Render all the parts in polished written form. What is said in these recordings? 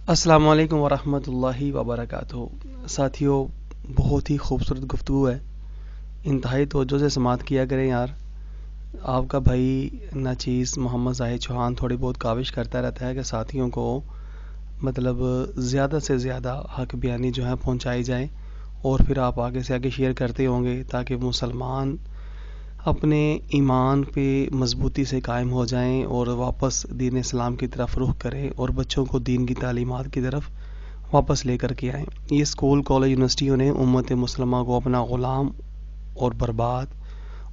السلام علیکم ورحمۃ اللہ وبرکاتہ ساتھیوں، بہت ہی خوبصورت گفتگو ہے، انتہائی توجہ سے سماعت کیا کریں یار۔ آپ کا بھائی ناچیز محمد زاہد چوہان تھوڑی بہت کاوش کرتا رہتا ہے کہ ساتھیوں کو مطلب زیادہ سے زیادہ حق بیانی جو ہے پہنچائی جائے، اور پھر آپ آگے سے آگے شیئر کرتے ہوں گے تاکہ مسلمان اپنے ایمان پہ مضبوطی سے قائم ہو جائیں اور واپس دین اسلام کی طرف رخ کریں اور بچوں کو دین کی تعلیمات کی طرف واپس لے کر کے آئیں۔ یہ اسکول، کالج، یونیورسٹیوں نے امت مسلمہ کو اپنا غلام اور برباد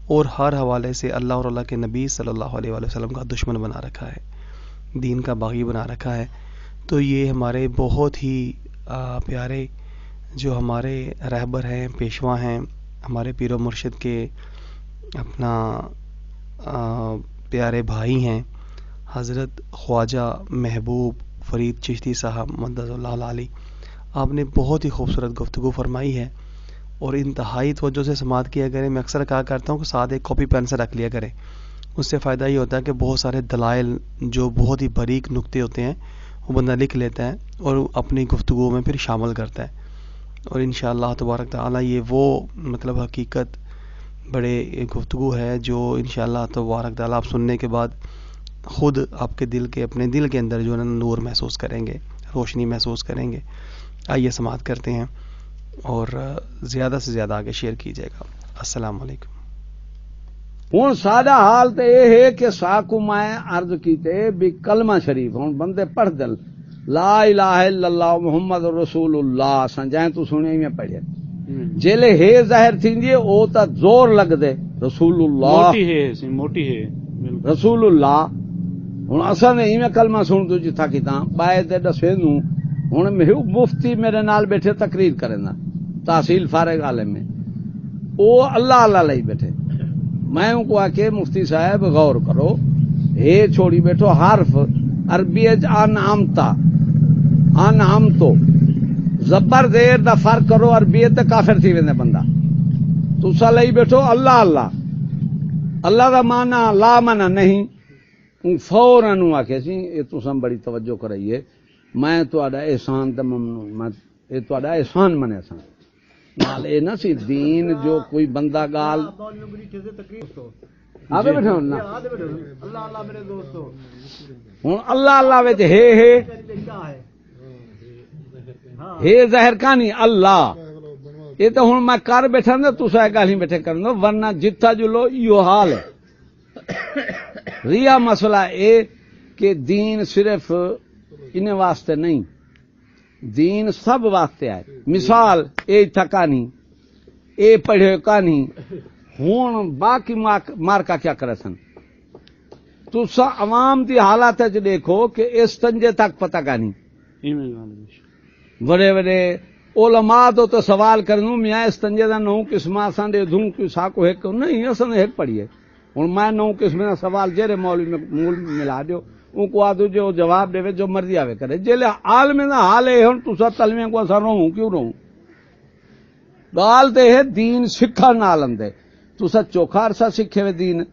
اور ہر حوالے سے اللہ اور اللہ کے نبی صلی اللہ علیہ وآلہ وسلم کا دشمن بنا رکھا ہے، دین کا باغی بنا رکھا ہے۔ تو یہ ہمارے بہت ہی پیارے جو ہمارے رہبر ہیں، پیشوا ہیں، ہمارے پیر و مرشد کے اپنا پیارے بھائی ہیں حضرت خواجہ محبوب فرید چشتی صاحب مدد اللہ علی، آپ نے بہت ہی خوبصورت گفتگو فرمائی ہے اور انتہائی توجہ سے سماعت کیا کریں۔ میں اکثر کہا کرتا ہوں کہ ساتھ ایک کاپی پین سے رکھ لیا کریں، اس سے فائدہ یہ ہوتا ہے کہ بہت سارے دلائل جو بہت ہی باریک نکتے ہوتے ہیں وہ بندہ لکھ لیتا ہے اور اپنی گفتگو میں پھر شامل کرتا ہے، اور انشاءاللہ تبارک تعالی یہ وہ مطلب حقیقت بڑے گفتگو ہے جو انشاءاللہ تبارک تعالی آپ سننے کے بعد خود آپ کے دل کے اپنے دل کے اندر جو ہے نور محسوس کریں گے، روشنی محسوس کریں گے۔ آئیے سماعت کرتے ہیں اور زیادہ سے زیادہ آگے شیئر کیجیے گا۔ السلام علیکم۔ ہوں سادہ حال تو یہ ہے کہ ساکو میں عرض کیتے بھی کلمہ شریف ہوں بندے پڑھ دل لا الہ الا اللہ محمد رسول اللہ سنجائیں تو سنے میں پڑھے جیلے ہے ظاہر تھینجیے او تا زور لگ دے رسول اللہ موٹی ہے رسول اللہ ہوں اصل نے میں کلمہ سن دو جتھا کیتا بائے دے دسے نو ہوں مفتی میرے نال بیٹھے تقریر کرنا تحصیل فارغ عالم میں او اللہ اللہ لئی بیٹھے میں ان کو آ کے مفتی صاحب غور کرو ہے چھوڑی بیٹھو حرف عربی انعمتا انعمتو زبر دیر دا فرق کرو عربی تے کافر تھی ویندے بندہ تسا لئی بیٹھو اللہ اللہ اللہ دا معنی لا معنی نہیں فوراً آکھے سی یہ تساں بڑی توجہ کرائیے میں تہاڈا احسان تے ممنون میں یہ تہاڈا احسان منے سان نال اے نہ سی دین جو کوئی بندہ گال آدھے بیٹھے ہوں نا اللہ اللہ میرے دوستو ہوں اللہ اللہ وچ ہے ظاہر کہانی اللہ یہ تو ہوں میں کر بیٹھا نا تسا گالی بیٹھے کرنا ورنہ جتھا جلو یہ حال ہے۔ ریا مسئلہ اے کہ دین صرف انہیں واسطے نہیں، دین سب واسطے ہے۔ مثال اے تھکانی اے پڑھے کہانی ہوں باقی مارکا کیا کرے سن تسا عوام دی حالات دیکھو کہ اس تنجے تک پتہ کہانی بڑے بڑے علماء تو سوال کرنوں میاں اس تنجے دا نو قسم اساں دے دوں کہ ساکو ایک نہیں اساں ایک پڑھیے ہن میں نو قسم دا سوال جڑے مولوی میں مول ملا دیو ان کو آدو جو جواب دے جو مرضی آوے کرے جلے عالم دا حال ہے ہن تسا تلویں کو اساں رہوں کیوں رہوں گال تے ہے دین سکھا نال اندے تسا چوکھا عرصہ سکھے وے دین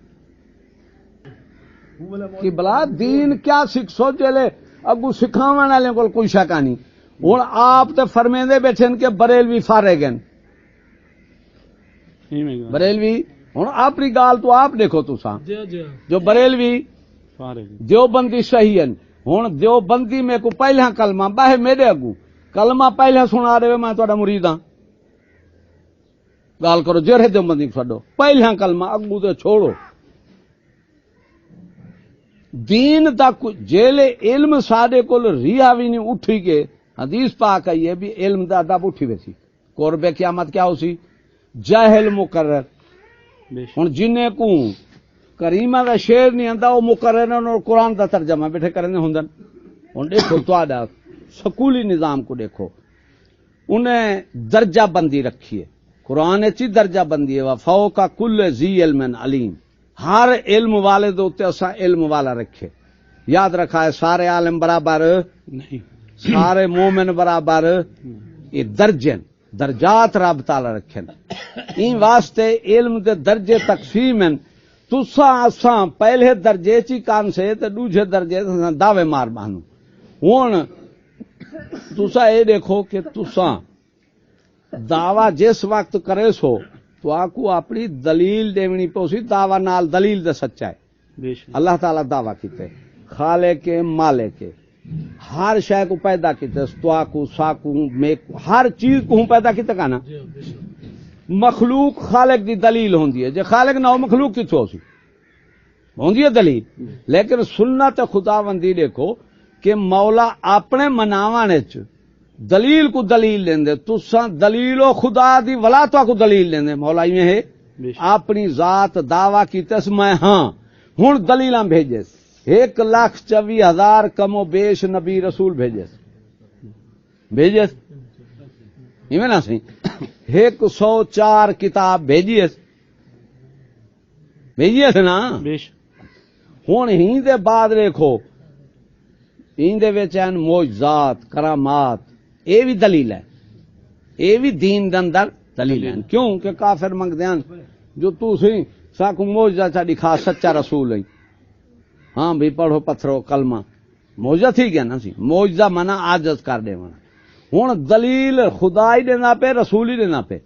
کہ بلا دین کیا سکھ سو جلے اگو سکھاون والے کول کوئی شک نہیں ہوں آپ تو فرمیندے بیٹھے کہ بریلوی فارغ ہیں بریلوی ہوں اپنی گال تو آپ دیکھو تساں جو بریلوی دیوبندی صحیح ہیں ہوں دیوبندی میں کو پہلا کلمہ باہے میرے اگو کلمہ پہلا سنا رہے میں تہاڈا مرید ہاں گال کرو جڑے دیوبندی چھڈو پہلا کلمہ اگو تے چھوڑو دین دا جیلے علم ساڈے کول ریا وی نہیں اٹھی کے حدیث پاک آئی ہے بھی علم دا ادب اٹھی ویسی قرب قیامت کیا ہو سی جاہل مقرر ہن جنے کو کریمہ دا شعر نہیں آندا وہ مقرر اور قرآن دا ترجمہ بیٹھے کرنے ہوندن ہن دیکھو تہاڈا سکولی نظام کو دیکھو انہیں درجہ بندی رکھی ہے قرآن چی درجہ بندی ہے فوق کل ذی علم علیم ہر علم والے دے اوتے اساں علم والا رکھے یاد رکھا ہے سارے عالم برابر نہیں سارے مومن برابر یہ درجات رب تعالی رکھے این واسطے علم دے درجے تقسیم ہیں تساں اساں پہلے درجے چی کان سے تے دوسرے درجے دعوے مار بانو ہن تسا اے دیکھو کہ تسا دعویٰ جس وقت کرے سو تو آکو اپنی دلیل دیونی پوسی دعویٰ نال دلیل دے سچا ہے بے شک اللہ تعالیٰ دعویٰ کیتے خالق کے مالک کے ہر شے کو پیدا کیتے استواکو ساکو میکو ہر چیز کو پیدا کیتے کہنا مخلوق خالق دی دلیل ہوندی ہے جے خالق نہ ہو مخلوق کتھوں سی ہوندی ہے دلیل لیکن سنت خداوندی دیکھو کہ مولا اپنے مناواں وچ دلیل کو دلیل لیندے تساں دلیل و خدا دی ولا تو کو دلیل لیندے مولا ایویں ہے اپنی ذات دعویٰ کیتے میں ہاں ہن دلیلاں بھیجے 1,24,000 کم و بیش نبی رسول بھیجے ایویں نہ سی 104 کتاب بھیجیے نا بے شک ہن ہی دے بعد دیکھو این دے وچ ہیں معجزات کرامات اے بھی دلیل ہے اے بھی دین دے اندر دلیل ہے کیوں کہ کافر منگدے ہیں جو تو سی ساکو معجزہ چا دکھا سچا رسول ہے ہاں بھی پڑھو پتھرو کلمہ معجزہ تھی گیا نا سی معجزہ منا عاجز کر دے منا ہن دلیل خدا ہی دینا پہ رسول ہی دینا پہ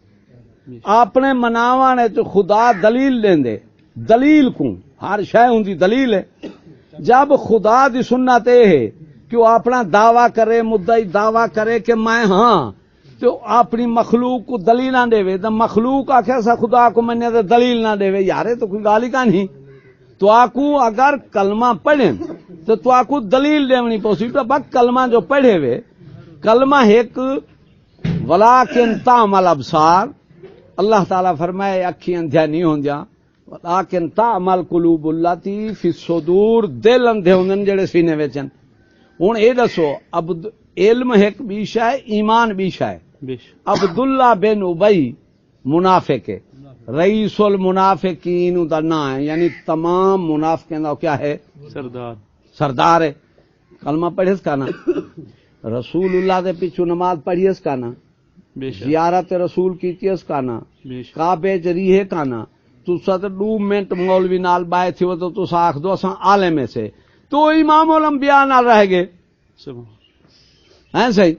اپنے مناواں وچ خدا دلیل دیندے دلیل کو ہر شے ہوندی دلیل ہے جب خدا دی سنت اے ہے کہ وہ اپنا دعویٰ کرے مدعی دعویٰ کرے کہ میں ہاں تو اپنی مخلوق کو دلیل نہ دے تو مخلوق آخر سا خدا کو مننے تو دلیل نہ دے یارے تو کوئی گالی کا نہیں تو آکو اگر کلمہ پڑھیں تو آکو دلیل دیونی پوسی تو بس کلمہ جو پڑھے ہوئے کلمہ ایک ولیکن تعمل ابصار اللہ تعالیٰ فرمائے اکھی اندھیا نہیں ہوں جا لیکن تعمل قلوب اللاتی فی الصدور دل اندھے ہوندن جڑے سینے وچن ہن اے دسو اب علم ایک بھی شے ایمان بھی شے بے شک عبداللہ بن ابی منافق ہے رئیس المنافقین دا نام ہے یعنی تمام منافقین دا کیا ہے سردار ہے کلمہ پڑھے اس کا نا رسول اللہ دے پیچھو نماز پڑھی اس کا نا بے شک زیارت رسول کیتی اس کا نا بے شک کعبے جریے کا نا تو ست 2 منٹ مولوی نال بائے تھی وہ تو ساکھ دو اساں عالم میں سے تو امام الانبیاء نال رہ گئے ہیں صحیح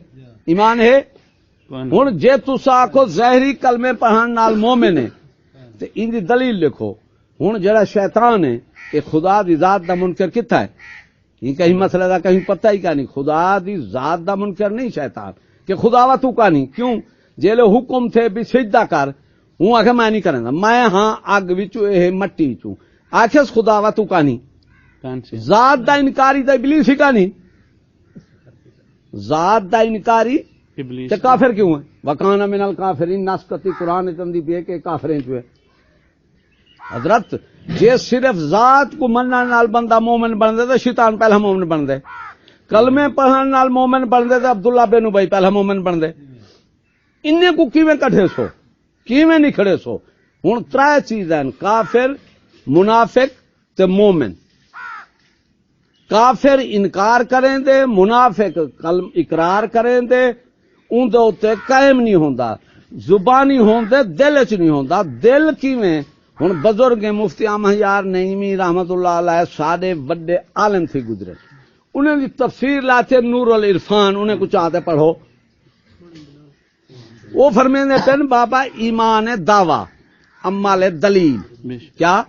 ایمان ہے ہن جے تسا آکھو ظاہری کلمے پڑھن نال مومن ہے تے ان دی دلیل لکھو ہن جڑا شیطان ہے کہ خدا دی ذات دا منکر کتا ہے یہ کہیں مسئلہ دا کہیں پتہ ہی کا نہیں خدا دی ذات دا منکر نہیں شیطان کہ خدا وا تو کا نہیں کیوں جیلے حکم تھے بھی سجدہ کر ہوں آخر میں نہیں کرنا میں ہاں اگ وچوں اے مٹی وچوں آخر خدا وا تو کا نہیں ذات دا انکاری تے ابلیس ہی کا نہیں ذات دا انکاری تے کافر کیوں ہے وکان من الکافرین نسکتی قرآن چندی پہ کہ کافریں چوے حضرت جے صرف ذات کو منن نال بندہ مومن بن دے تے شیطان پہلا مومن بن دے کلمے پڑھن نال مومن بن دے تے عبداللہ بن ابی پہلا مومن بن دے اننے کو کیویں کڈھے سو کیویں نہیں کھڑے سو ہن 3 چیزاں کافر منافق تے مومن کافر انکار کریں دے منافق کلم اقرار کریں دے اون دے اوتے قائم نہیں ہوندا زبانی ہوندے دل وچ نہیں ہوندا دل کیویں ہن بزرگ مفتی احمد یار نعیمی رحمت اللہ علیہ سارے بڑے عالم تھی گزرے انہیں دی تفسیر لاتے نور العرفان انہیں کچھ آتے پڑھو وہ فرمیندے تن بابا ایمان ہے دعویٰ عمل ہے دلیل کیا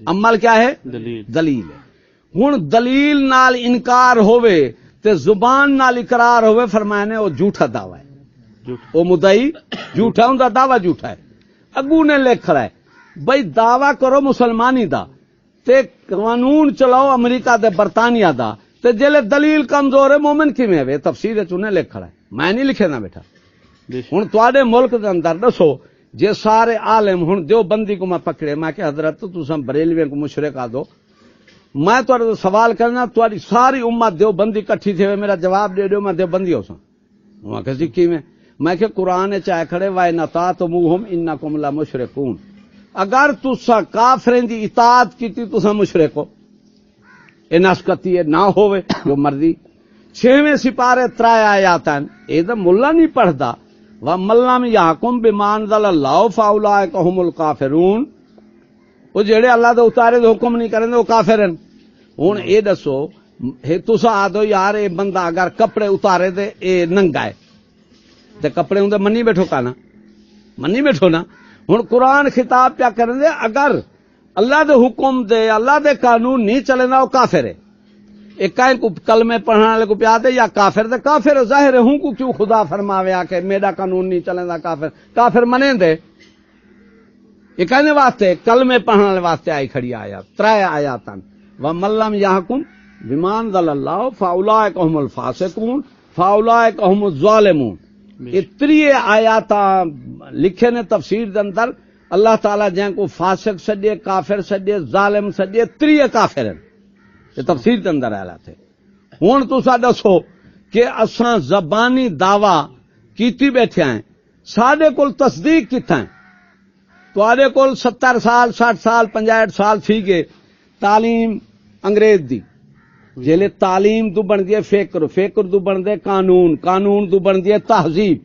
عمل کیا ہے دلیل ہے ہن دلیل نال انکار ہوئے تے زبان نال اقرار ہوئے فرمانے وہ جھوٹا دعویٰ ہے وہ مدعی جھوٹا ہوں دا دعویٰ جھوٹا ہے اگو نے لکھ رہا ہے بھئی دعویٰ کرو مسلمانی دا تے قانون چلاؤ امریکہ دے برطانیہ دا تے جلے دلیل کمزور ہے مومن کی میں تفسیر چنے لکھ رہا ہے میں نہیں لکھے نا بیٹا ہن تواڈے ملک دے اندر دسو جے سارے عالم ہن دیوبندی کو میں پکڑے میں کہ حضرت تساں بریلویاں کو مشرک آ دو میں تواڈے سوال کرنا تواڈی ساری امت دیوبندی کٹھی تھے میرا جواب دے دیو میں دیوبندی ہو ساں میں کہ سکی میں کہ قرآن چائے کھڑے وائے نطاعتموہم انکم لمشرکون اگر تساں کافریں دی اطاعت کیتی تساں مشرک ہو اے نسکتی ہے نہ ہوئے جو مرضی 6ویں سپارے 3 آیات ہیں اے دا ملا نہیں پڑھدا وَمَلَّمْ يَحْكُمْ بِمَا أَنزَلَ اللَّهُ فَأُولَٰئِكَ هُمُ الْكَافِرُونَ وہ جڑے اللہ دے اتارے دے حکم نہیں کریں وہ کافر ہیں ہن اے دسو تسا آدھو یار اے بندہ اگر کپڑے اتارے دے اے ننگا ہے تے کپڑے ہوں منی بیٹھو کا نا منی بیٹھو نا. ہن قرآن خطاب پیا کرن دے اگر اللہ دے حکم دے اللہ دے قانون نہیں چلے نا وہ کافر ہے. ایک کہیں کو کلمے پڑھنے والے کو پیا دے یا کافر دے کافر ظاہر ہے ہوں کو کیوں خدا فرماوے آ کہ میرا قانون نہیں چلے دا کافر منے دے. یہ کہنے واسطے کلمے پڑھنے والے واسطے آئی کھڑی آیات 3 آیاتن وَمَن لَّمْ يَحْكُم بِمَا أَنزَلَ اللَّهُ فَأُولَٰئِكَ هُمُ الْفَاسِقُونَ فَأُولَٰئِكَ هُمُ الظَّالِمُونَ. یہ 3 آیات لکھے نے تفسیر دے اندر اللہ تعالیٰ جن کو فاسق سڈے کافر سڈے ظالم سڈے 3 کافر ہیں یہ تفسیر دے اندر آیا تھے. ہن تساں دسو کہ اساں زبانی دعوی کیتی بیٹھے ہیں ساڈے کول تصدیق کتھاں ہے. تواڈے کول 70 سال 60 سال 65 سال تھی گئے تعلیم انگریز دی جیلے تعلیم تو بن گئے فکر تو بن دے قانون تو بن گئے تہذیب.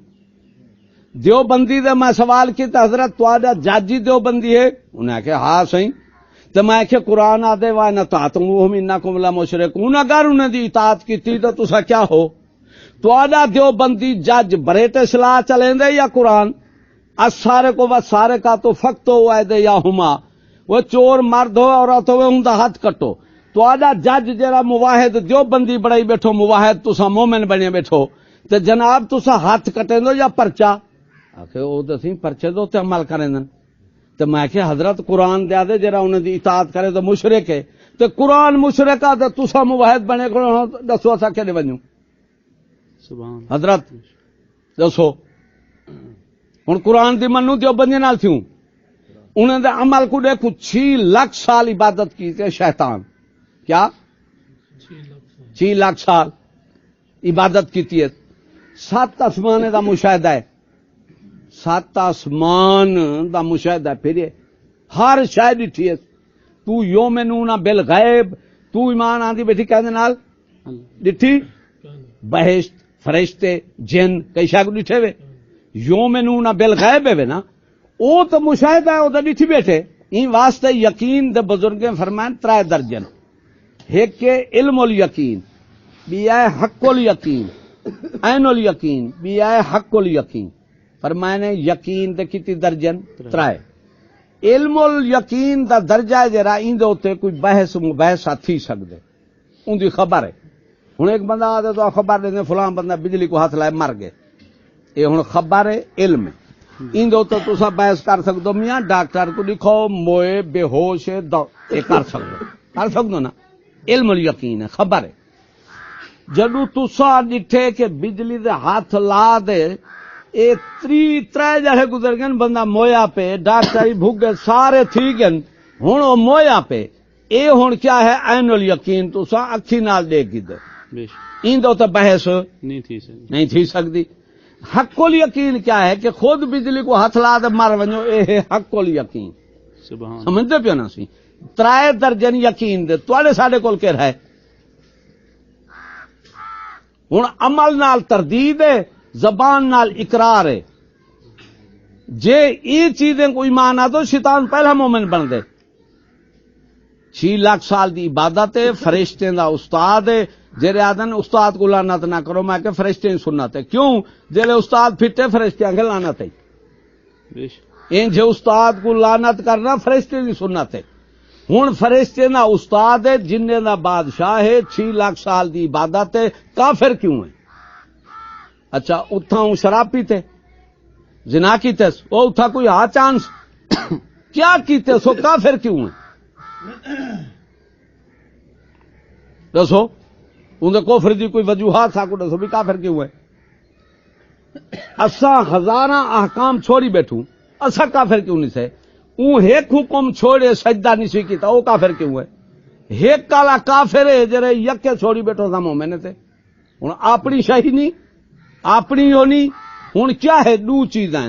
دیوبندی دے میں سوال کیتا حضرت تواڈا جاجی دیوبندی ہے انہیں کہ ہاں صحیح تو میں کہ قرآن آدے وَإِنْ أَطَعْتُمُوهُمْ إِنَّكُمْ لَمُشْرِكُونَ اگر انہیں دی اطاعت کیتی تو تسا کیا ہو. تواڈا دیوبندی جج بریٹے صلاح چلیں دے یا قرآن سارے کو بس سارے کا تو فقط ہوا دے یا ہما وہ چور مرد ہو عورت ہوئے ان دا ہاتھ کٹو. تو آدھا جج جرا مواحد دیوبندی بڑائی بیٹھو مواحد تسا مومن بنے بیٹھو تے جناب تسا ہاتھ کٹیں دو یا پرچا آخر او دسی پرچے دو تے عمل کریں دن. تو میں کہ حضرت قرآن دیا دے جرا انہیں دی اطاعت کرے تو مشرک ہے تو قرآن مشرک آ تسا مواحد بنے کو دسو اسا کہ بنوں حضرت دسو. ہن قرآن دی منو دیوبندی نال تھیوں انہیں دے عمل کو دیکھو 6 لاکھ سال عبادت کی تے شیطان کیا 6 لاکھ سال عبادت کی ہے. 7 آسمان دا مشاہدہ ہے 7 آسمان دا مشاہدہ ہے پھر ہر شے ڈٹھی ہے. تو یومنون بالغیب تو ایمان آندی بیٹھی کہنے نال ڈٹھی بہشت فرشتے جن کئی شے کو ڈٹھے وے یومنون بالغیب ہے نا او تو مشاہدہ ہے او دا ڈٹھی بیٹھے. این واسطے یقین دے بزرگیں فرمائیں 3 درجن ایک کہ علم الیقین بی ہے حق الیقین عین الیقین بی ہے حق الیقین. فرمائنے یقین دے کتی درجن 3 علم الیقین دا درجہ ہے جرا این دے ہوتے کوئی بحث مباحثہ تھی سکدے ان دی خبر ہے. ہن ایک بندہ آدھے تو خبر دے فلاں بندہ بجلی کو ہاتھ لائے مر گئے یہ ہن خبر ہے علم ہے. ان دو تو تسا بحث کر سکدو میاں ڈاکٹر کو لکھو موئے بے ہوش ہے یہ کر سکدو نا علم الیقین ہے خبر ہے. جدو تسا ڈٹھے کہ بجلی دے ہاتھ لا دے اے 3 جڑے گزر گئے بندہ مویا پہ ڈاکٹر بھوگے سارے تھی گئے ہن او مویا پہ اے ہن کیا ہے عین الیقین تسا اکھی نال دیکھ گئے این دو تو بحث نہیں تھی سکتی. حق الیقین کیا ہے کہ خود بجلی کو ہاتھ لا دے مر ونجو اے ہے حق الیقین. سمجھتے پیو نا سی 3 درجن یقین دے تواڈے ساڈے کول کہ ہے ہن عمل نال تردید ہے زبان نال اقرار ہے. جے یہ چیزیں کوئی ایمان آ تو شیطان پہلا مومن بن دے. 6 لاکھ سال دی عبادت ہے فرشتے دا استاد ہے جیرے آدھن استاد کو لعنت نہ کرو میں کہ فرشتے ہی سنت ہے کیوں جیلے استاد پھٹے فرشتے آنگے لعنت ہے ان جے استاد کو لعنت کرنا فرشتے دی سنت ہے. ہن فرشتے نا استاد ہے جننے دا بادشاہ ہے 6 لاکھ سال دی عبادت ہے کافر کیوں ہے. اچھا اتھا ہوں شراب پیتے زنا کیتے او اتھا کوئی ہاں چانس کیا کیتے سو کافر کیوں ہے دسو اندر کفر دی کوئی وجوہات تھا کو دسو بھی کافر کیوں ہے. اسا ہزاراں احکام چھوڑی بیٹھوں اسا کافر کیوں نہیں سے. اون ایک حکم چھوڑے سجدہ نہیں سی کیتا او کافر کیوں ہے. ایک کالا کافر ہے جڑے یکے چھوڑی بیٹھو تھا مومن تے ہن اپنی شہی نہیں اپنی ہونی ہن کیا ہے 2 چیزاں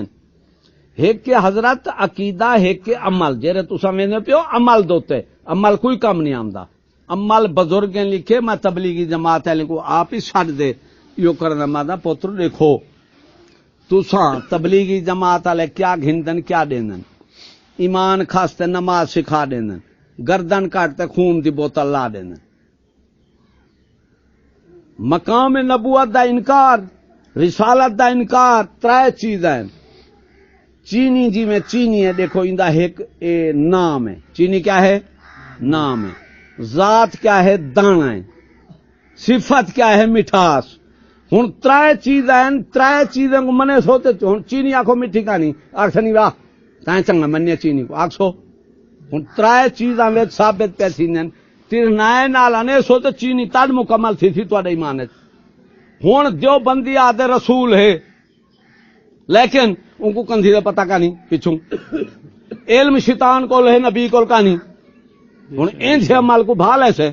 ایک کہ حضرت عقیدہ ایک کہ عمل جڑے تساں ویندے پیو عمل دوتے عمل کوئی کام نہیں آندا. عمل بزرگیں لکھے میں تبلیغی جماعت والے کو آپ ہی چھڈ دے یو کرنا مادا پتر دیکھو تساں تبلیغی جماعت والے کیا گھندن کیا دیندن ایمان کھاستے نماز سکھا دیندن گردن کاٹتے خون دی بوتل لا دیندن مقام نبوت دا انکار، رسالت دا انکار، ترے چیزیں چینی جی میں چینی ہے، دیکھو اندہ ایک نام ہے، چینی کیا ہے؟ نام ہے، ذات کیا ہے؟ دانا ہے، صفت کیا ہے؟ مٹھاس۔ ہن ترے چیزیں کو منے سوتے ہن چینی آکھو میٹھی کہانی آکھنی واہ تائیں چنگا منیا چینی کو آکھو۔ ہن ترے چیزاں وچ ثابت پہ تھیندن، ترنائے نال انے سوتے چینی تد مکمل تھی تواڈے ایمان وچ۔ ہن جو بندی آدھے رسول ہے لیکن ان کو کندھی دا پتہ کا نہیں پچھوں، علم شیطان کول ہے نبی کول کا نہیں۔ ہن انج عمل کو بھال ایسے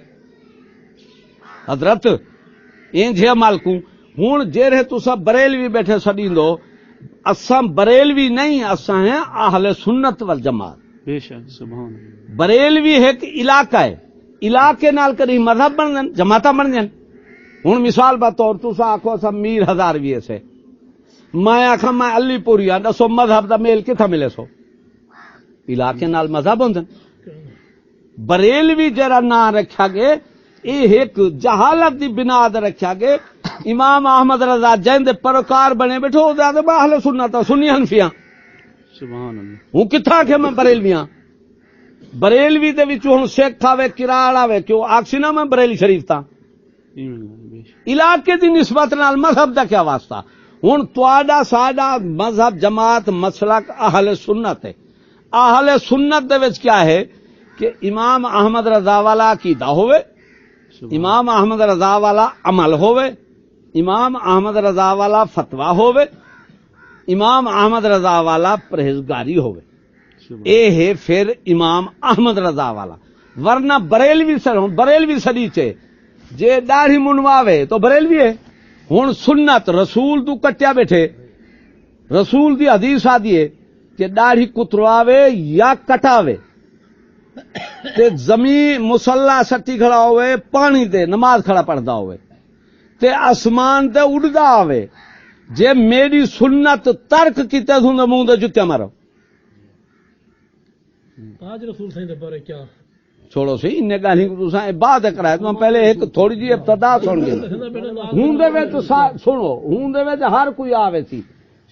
حضرت انج عمل کو ہن جیرے تسا بریلوی بیٹھے سڈیندو، اساں بریلوی نہیں، اساں ہیں اہل سنت والجماعت۔ بے شک سبحان اللہ۔ بریلوی ایک علاقہ ہے، علاقے نال کدی مذہب بن جان، جماعتاں بن جان۔ ہن مثال بطور تسا آکھو اساں میر ہزاروی سے، میں آکھاں میں علی پوری ہاں، دسو مذہب دا میل کتھا ملے سو؟ علاقے نال مذہب ہوندن۔ بریلوی جرا نام رکھا گے یہ ایک جہالت دی بنا تے رکھا گے، امام احمد رضا جین دے پروکار بنے بیٹھو او دے اہل سنت سنی حنفیاں۔ سبحان اللہ۔ ہوں کتھا کہ میں بریلویاں، بریلوی دے وچوں ہن سکھ آوے کراڑ آوے کیوں آکسی نا میں بریلی شریف تاں، علاقے دی نسبت نال مذہب دا کیا واسطہ؟ ہن تواڈا ساڈا مذہب جماعت مسلک اہل سنت ہے۔ اہل سنت دے وچ کیا ہے کہ امام احمد رضا والا عقیدہ ہوئے، امام احمد رضا والا عمل ہوئے، امام احمد رضا والا فتویٰ ہوئے، امام احمد رضا والا پرہیزگاری ہوئے، اے ہے پھر امام احمد رضا والا۔ ورنہ بریلوی سڑی چے جے داڑھی منواوے تو بریلوی ہے۔ ہن سنت رسول تو کٹیا بیٹھے، رسول دی حدیث آدھی ہے کہ داڑھی کترواوے یا کٹاوے تے زمین مسلح سٹی کھڑا ہوئے، پانی تے نماز کھڑا پڑھدا ہوئے تے آسمان تے اڑدا ہوئے، جے میری سنت ترک کیتے تھوں تے منہ تے جُتیاں مارو۔ آج رسول سائیں دے بارے کیا چھوڑو سی انہیں گالی کو تساں بعد کرائے تو پہلے ایک تھوڑی جی ابتدا سن گئے۔ ہوں دے وچ سنو، ہوں دے وچ ہر کوئی آوے سی،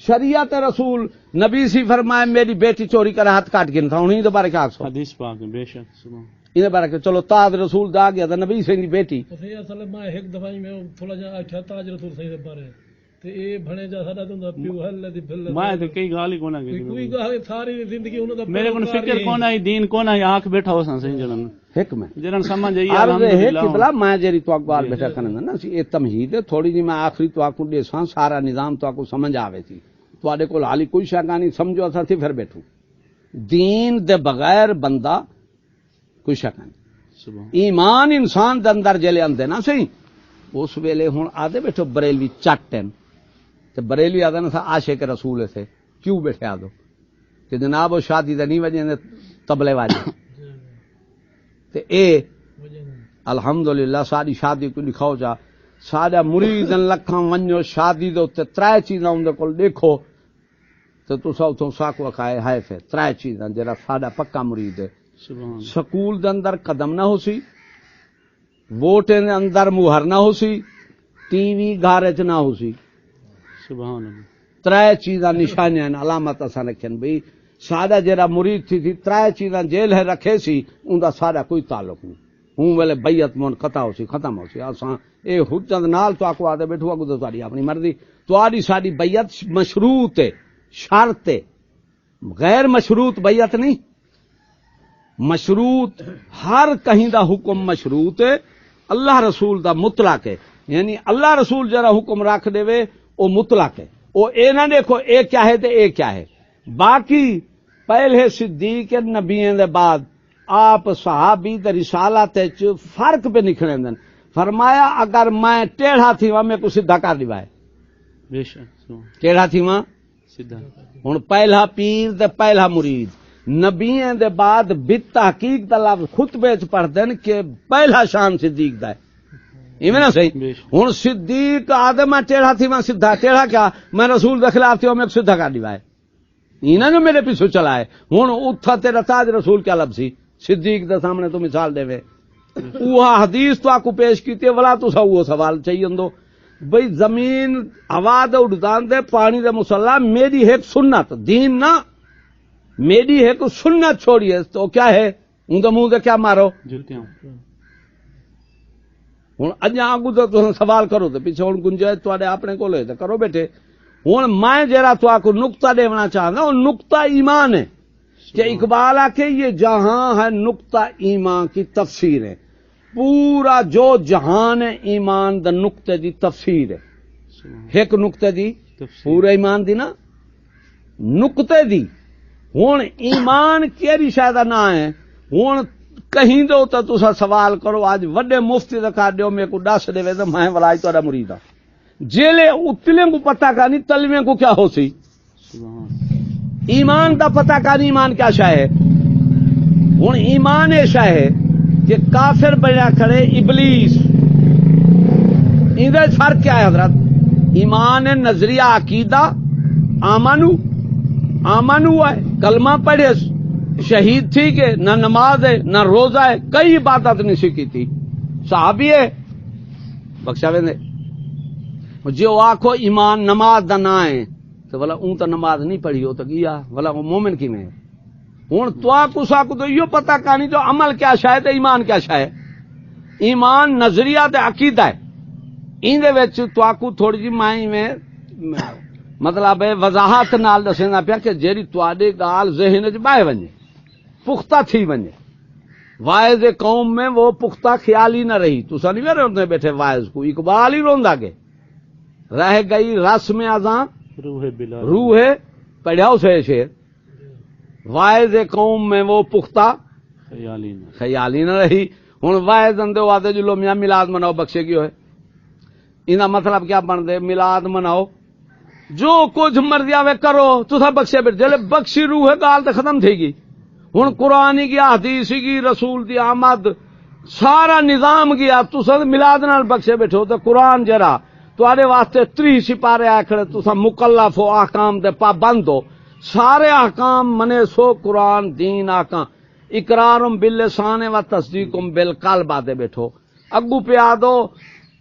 شریعت رسول نبی سی فرمائے میری بیٹی چوری کرے ہاتھ کاٹ گن تھا، انہیں دے بارے کیا آکسو؟ حدیث پاک ہے بے شک سبحان۔ انہیں بارے کہ چلو تاج رسول دا گیا تھا نبی سی دی بیٹی اسے اصل میں ایک دفعہ میں تھوڑا جا آکھیا تاج رسول سائیں دے بارے تے اے بھنے جا ساڈا تو پیو ہل دی پھل میں تو کئی گالی کونا کوئی گل ساری زندگی انہاں دا میرے کو فکر کونا ہے، دین کونا ہے، آنکھ بیٹھا ہو سن جڑن حکمت جڑن سمجھ آئی عرض ہے الحمدللہ۔ قبلہ میں جری تو اقبال بیٹھا کرنا نا یہ تمہید ہے تھوڑی جی، میں آخری تو آکو دیساں سارا نظام تو آکو سمجھ آوے تھی، تواڈے کول حالی کوئی شے نہیں سمجھو اساں تھی پھر بیٹھو۔ دین دے بغیر بندہ کوئی شے نہیں، ایمان انسان دے اندر جلے اندے نا صحیح اس ویلے ہن آدھے بیٹھو بریلوی چٹن تے بریلوی آدھے نا تھا عاشق رسول سے کیوں بیٹھے آدھو کہ جناب وہ شادی دا نہیں وجہ تبلے واجے تے اے الحمدللہ ساری شادی کو لکھاؤ جا سارا مریدن لکھاں ونجو شادی دے تے ترے چیزاں اون دے کول دیکھو تے تساں اتھوں ساکو کھائے ہائے پھر ترے چیزاں جڑا ساڈا پکا مرید ہے۔ سکول دے اندر قدم نہ ہو سی، ووٹیں دے اندر مہر نہ ہو سی، ٹی وی گھر وچ نہ ہو سی، سبحان اللہ۔ ترے چیزاں نشانیاں علامت اساں رکھن بھئی ساڈا جڑا مرید تھی ترے چیزاں جیل ہے رکھے سی اوندا ساڈا کوئی تعلق نہیں، ہوں ویلے بیعت منقطع ہو سی ختم ہو سی، اساں اے حجت نال تو آکو آدے بیٹھو اگو تہاڈی اپنی مرضی، تہاڈی ساڈی بیعت مشروط ہے، شرط ہے، غیر مشروط بیعت نہیں، مشروط ہر کہیں دا حکم مشروط ہے، اللہ رسول دا مطلق ہے، یعنی اللہ رسول جرا حکم رکھ دے وے او مطلق ہے، او اے نہ دیکھو اے کیا ہے تے اے کیا ہے۔ باقی پہلے صدیق نبیوں دے بعد آپ صحابی تے رسالت وچ فرق پہ نکھڑیندن، فرمایا اگر میں ٹیڑھا تھی میں کو سیدھا کر دیوائے، بے شک ٹیڑھا تھی ماں سیدھا۔ ہن پہلا پیر تے پہلا مرید نبیوں دے بعد بالتحقیق دا لفظ خطبے چ پڑھدن کہ پہلا شان صدیق دا ہے، ایویں نہ صحیح۔ ہن صدیق آدم ٹیڑھا تھی میں سیدھا، ٹیڑھا کیا میں رسول دے خلاف تھی میں سیدھا کر دیوائے، انہاں جو میرے پیچھے چلا ہے۔ ہن اتھا تیرا تاج رسول کیا لفظ سی صدیق دے سامنے تو مثال دے وے وہ حدیث تو آپ کو پیش کی ولا تو وہ سوال چاہیے دو بھئی زمین ہوا دے اڑدان دے پانی دے مسلح میری ایک سنت دین نہ میری ایک سنت چھوڑیے تو کیا ہے ان دے منہ دے کیا مارو جلتے ہوں ہوں اجا آگو تو تم سوال کرو تو پیچھے ہوں گنجائش تے اپنے کو لے تو کرو بیٹھے ہوں میں جرا تو آپ کو نقطہ دینا چاہتا ہوں نقطہ ایمان ہے کہ اقبال آ کے یہ جہاں ہے نقطہ ایمان کی تفسیر ہے پورا جو جہان ہے ایمان دا نقطے دی تفسیر ہے ایک نقطے دی پورا ایمان دی نا نقطے دی ہوں ایمان کیری شاید نہ ہے ہوں کہیں دو تو تسا سوال کرو آج وڈے مفتی دکھا دیو میرے کو دس دے تو میں ولاج تا مرید ہوں جیلے اتلے کو پتہ کا نہیں تلویں کو کیا ہو سی ایمان دا پتہ کا نہیں ایمان کیا شاہ ہے ہوں ایمان یہ شاہ ہے کہ کافر بنیا کھڑے ابلیس اندر فرق کیا ہے حضرت ایمان نظریہ عقیدہ آمنو ہے کلمہ پڑھے شہید تھی کہ نہ نماز ہے نہ روزہ ہے کئی عبادت نہیں سیکھی تھی صحابی ہے بخشا وے جو آخو ایمان نماز دا نہ ہے تو بلا اون تو نماز نہیں پڑھی ہو تو کیا بلا وہ مومن کی میں ہوں تو آکو تو یہ پتہ کہانی جو عمل کیا شاید ایمان کیا شاید ایمان نظریہ تے عقیدہ ہے ان دے وچ تو آکو تھوڑی جی مائی میں مطلب وضاحت نال دسنا پیا کہ جیڑی تواڈے گال ذہن وچ بہ ونجے پختہ تھی ونجے وائز قوم میں وہ پختہ خیال ہی نہ رہی تسا نہیں رہندے بیٹھے وائز کو اقبال ہی روندا گے رہ گئی رس میں اذاں روح پڑھیا اسے شعر وائز قوم میں وہ پختہ خیال ہی نہ رہی ہوں وائز اندے آدھے جلو میاں میلاد مناؤ بخشے کی ہوئے انہاں مطلب کیا بن دے میلاد مناؤ جو کچھ مرضی آوے کرو تسا بخشے بیٹھ جلے بخشی روح گال تے ختم تھی گی ہوں قرآن گیا حدیث کی رسول دی آمد سارا نظام گیا تسا میلاد نال بخشے بیٹھو تو قرآن جرا تواڈے واسطے 30 سپارے آکھڑے تسا مکلف ہو احکام دے پابند ہو سارے احکام منے سو قرآن دین آکاں اقرارم باللسان و تصدیقم بالقلب آدے بیٹھو اگو پہ آدو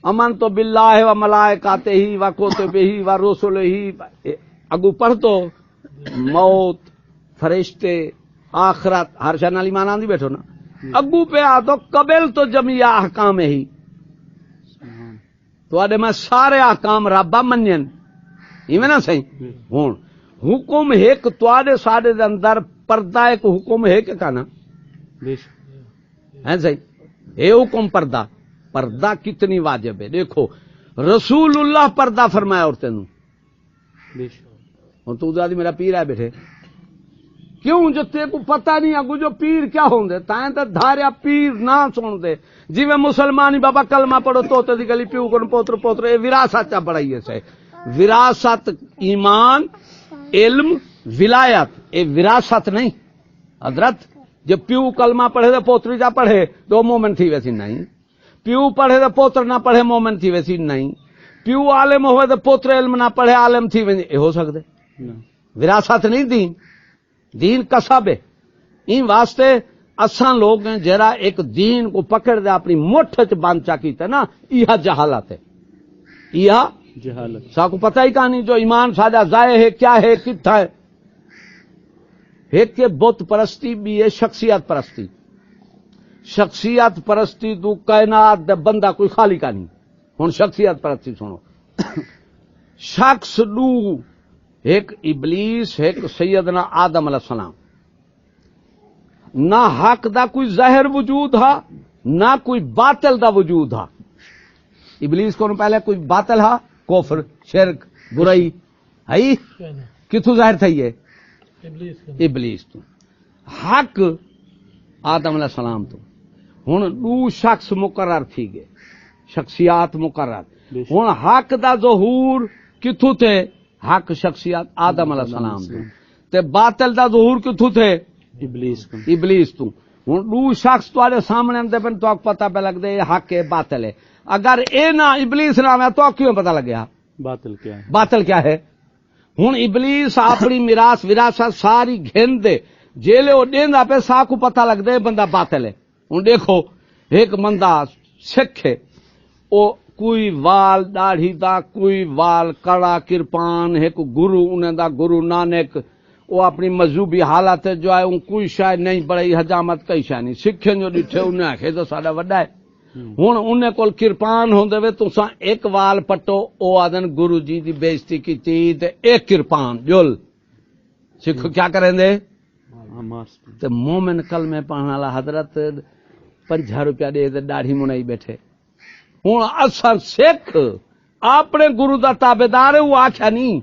امن تو باللہ و ملائکاتہ ہی و کتبہ ہی و رسلہ ہی اگو پڑھ تو موت فرشتے آخرت ہر شے نال ایمان آندی بیٹھو نا اگو پہ آدو قبل تو جمیع احکام ہی تو آدھے میں سارے احکام ربا منین ایویں نا صحیح ہوں حکم ایک تواڈے ساڈے دے اندر پردہ ایک حکم ہے کہ کانا ہے صحیح اے حکم پردہ پردہ کتنی واجب ہے دیکھو رسول اللہ پردہ فرمایا اور تینوں ہوں تو آدھی میرا پیر ہے بیٹھے کیوں جو تے کو پتہ نہیں اگو جو پیر کیا ہوں دے تائیں تے دھاریا پیر نہ سن دے جی میں مسلمانی بابا کلمہ پڑھو توتے دی گلی پیو کن پوتر اے وراثت چا بڑھائیے سے وراثت ایمان علم ولایت اے وراثت نہیں حضرت جب پیو کلمہ پڑھے تو پوتری جا پڑھے تو مومن تھی ویسی نہیں پیو پڑھے تو پوتر نہ پڑھے مومن تھی ویسی نہیں پیو عالم ہوئے تو پوتر علم نہ پڑھے عالم تھی ویسی اے ہو سکتے وراثت نہیں دین کسب ہے ان واسطے اساں لوگ ہیں جرا ایک دین کو پکڑ دے اپنی مٹھ چ بند چا کیتا نا یہ جہالت ہے یہ جہالت سا کو پتہ ہی کہانی جو ایمان ساڈا ضائع ہے کیا ہے کتھا ہے ایک کہ بت پرستی بھی ہے شخصیت پرستی تو کائنات دے بندہ کوئی خالی کا نہیں ہن شخصیت پرستی سنو شخص دو ایک ابلیس ایک سیدنا آدم علیہ السلام نہ حق دا کوئی ظاہر وجود ہا نہ کوئی باطل دا وجود ہا ابلیس کو پہلے کوئی باطل ہا کفر شرک برائی ہے کتھوں ظاہر تھی ہے ابلیس تو حق آدم علیہ السلام تو ہن دو شخص مقرر تھی گئے شخصیات مقرر ہن حق دا ظہور کتھوں تھے حق شخصیات آدم علیہ السلام تو تے باطل دا ظہور کتھوں تھے ابلیس تو ہن دو شخص تواڈے سامنے اندے پن تو پتہ پہ لگ دے حق ہے باطل ہے اگر اے نہ ابلیس نہ ہے تو کیوں پتہ لگیا باطل کیا ہے ہن ابلیس اپنی میراث وراثت ساری گھن دے جیلے او دیندا پہ سا کو پتہ لگ دے بندہ باطل ہے ہن دیکھو ایک بندہ سکھ ہے او کوئی وال داڑھی دا کوئی وال کڑا کرپان ایک گرو انہیں دا گرو نانک وہ اپنی مذہبی حالت جو ہے ان کوئی شاید نہیں بڑی حجامت کئی شاید نہیں سکھیں جو ڈٹھے انہیں آخے تو ساڑا وڈا ہے ہوں انہیں کول کرپان ہوندے وے تساں ایک وال پٹو او آدن گرو جی دی بےزتی کیتی تے ایک کرپان جل سکھ کیا کریں دے تے مومن کلمے پڑھنے والا حضرت 50 روپیہ دے تے داڑھی منائی بیٹھے ہوں اصل سکھ اپنے گرو دا تابعدار ہے وہ آخیا نہیں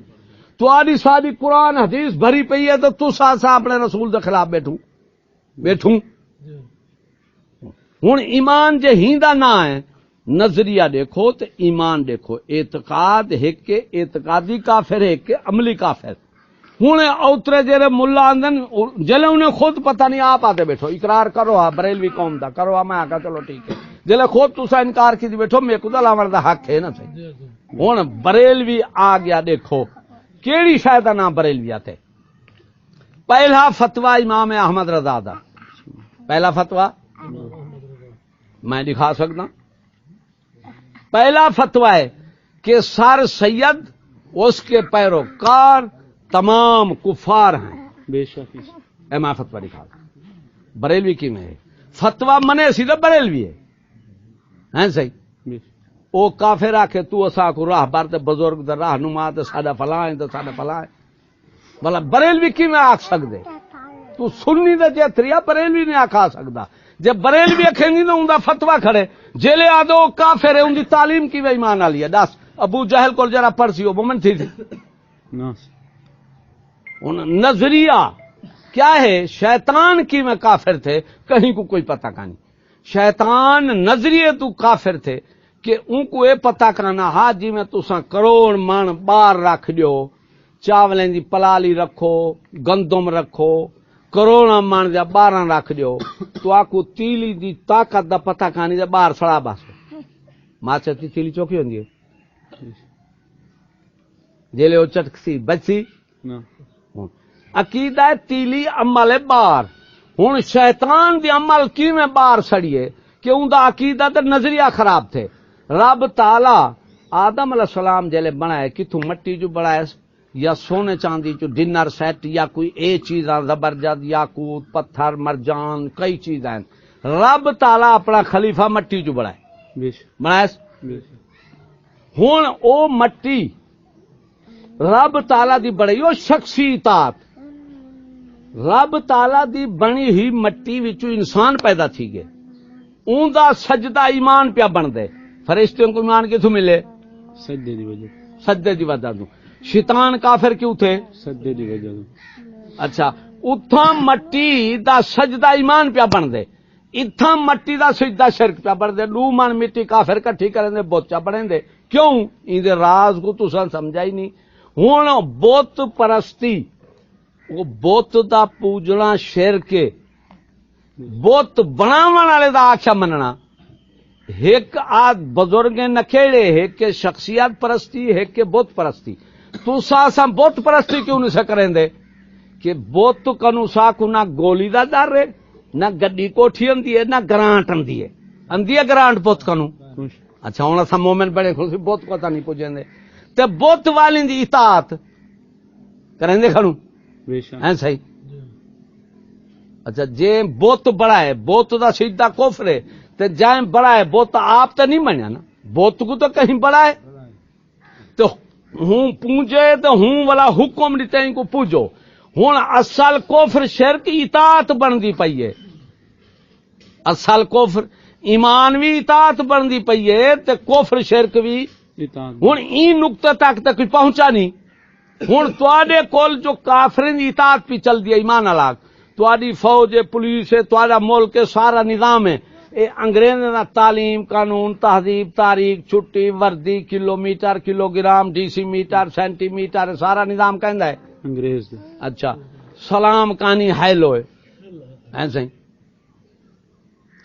تاری ساری قرآن حدیث بھری پئی ہے تو تسا سا اپنے رسول دے خلاف بیٹھوں ہوں ایمان جے ہیندا نہ ہے نظریہ دیکھو تو ایمان دیکھو اعتقاد ایک کے اعتقادی کافر ایک کے عملی کافر ہوں اوترے جڑے ملا آندن جلے انہیں خود پتہ نہیں آپ آتے بیٹھو اقرار کرو ہاں بریلوی قوم دا کرو ہاں میں آکا چلو ٹھیک ہے جلے خود تسا انکار کی دی بیٹھو میرے کو تو لاور دا حق ہے نا صحیح ہوں بریلوی آ گیا دیکھو کیڑی شاید دا نام بریلوی آتے پہلا فتویٰ امام احمد رضا دا پہلا فتویٰ میں دکھا سکتا پہلا فتویٰ ہے کہ سر سید اس کے پیروکار تمام کفار ہیں بے شک اے میں فتویٰ دکھا بریلوی کی میں فتویٰ منے سیدھا بریلوی ہے صحیح بے او کافر آکھے تو اسا کو راہ بار تے بزرگ دا رہنما تے ساڈا فلاں تے ساڈا فلاں بلا بریلوی کی میں آکھ سکدے تو سنی دے جتریا بریلوی نہیں آکھا سکدا جے بریلوی آکھیں گی تو اوندا فتویٰ کھڑے جیلے آدو کافر ہے اون دی تعلیم کی ایمان والی ہے دس ابو جہل کول جرا پرسی او مومن تھی ناس ان نظریہ کیا ہے شیطان کی میں کافر تھے کہیں کو کوئی پتہ کا نہیں شیطان نظریے تو کافر تھے کہ ان کو یہ پتہ کرنا ہاں جی میں تساں کروڑ من بار رکھ دیو چاولیں دی پلالی رکھو گندم رکھو کروڑا من دیا 12 رکھ دیو تو آکو تیلی دی طاقت دا پتہ کانی دے بار سڑا بس ماچے تی تیلی چوکی ہوندی ہے جیلے او چٹکسی بچی نا عقیدہ تیلی عمل بار ہوں شیطان دی عمل کی میں بار سڑیے کہ ان دا عقیدہ تے نظریہ خراب تھے رب تعالی آدم علیہ السلام جلے بنائے کتوں مٹی جو بنائے یا سونے چاندی جو ڈنر سیٹ یا کوئی اے چیزاں زبرجد یاقوت پتھر مرجان کئی چیزیں رب تعالی اپنا خلیفہ مٹی جو بنائے بے شک بنائے بے شک ہوں او مٹی رب تعالی دی بڑی او شخصی اطاعت رب تعالی دی بنی ہی مٹی وچوں انسان پیدا تھی گئے اون دا سجدہ ایمان پیا بن دے فرشتوں کو ایمان کتوں ملے سجدے دی وجہ سجدے دی وجہ تو شیطان کافر کیوں تھے سجدے دی وجہ اچھا اتھاں مٹی دا سجدہ ایمان پیا بن دے اتھاں مٹی دا سجدہ شرک پیا بن دے 2 من مٹی کافر کٹھی کریں دے بوچا بنیں دے کیوں ان دے راز کو تساں سمجھا ہی نہیں ہوں بت پرستی وہ بت دا پوجنا شرک بت بناون والے دا آکھیا مننا ایک آد بزرگ نکھیڑے ایک کے شخصیت پرستی ایک کے بت پرستی تو سا بت پرستی کیوں نہیں کریں دے کہ بت کنو سا کو نہ گولی دا ڈر ہے نہ گڈی کوٹھی اندی ہے نہ گرانٹ اندی ہے گرانٹ بت کنو اچھا ہوں اصا مومن بڑے خوشی بت کو تا نہیں پوجیں دے تے بت والی دی اطاعت کریں دے کھڑوں بے شک ہیں صحیح اچھا جے بت بڑا ہے بت دا سیدھا کفر ہے تے جائیں بڑا ہے بت آپ تے نہیں منیا نا بت کو تو کہیں بڑا ہے تو ہوں پوجے تو ہوں والا حکم دیتے ہیں کو پوجو ہوں اصل کفر شرک اطاعت بندی پئی ہے اصل کفر ایمان بھی اطاعت بندی پئی ہے تے کفر شرک بھی ہوں این نقطے تک تے کوئی پہنچا نہیں ہوں تواڈے کول جو کافرین دی اطاعت پہ چل دی ایمان الگ تواڈی فوج ہے پولیس ہے تواڈا ملک ہے سارا نظام ہے اے انگریزاں دا تعلیم قانون تہذیب تاریخ چھٹی وردی kilometre kilogram decimetre centimetre سارا نظام کہندا ہے انگریز دے اچھا سلام کانی ہیلو ہے ایسے ہی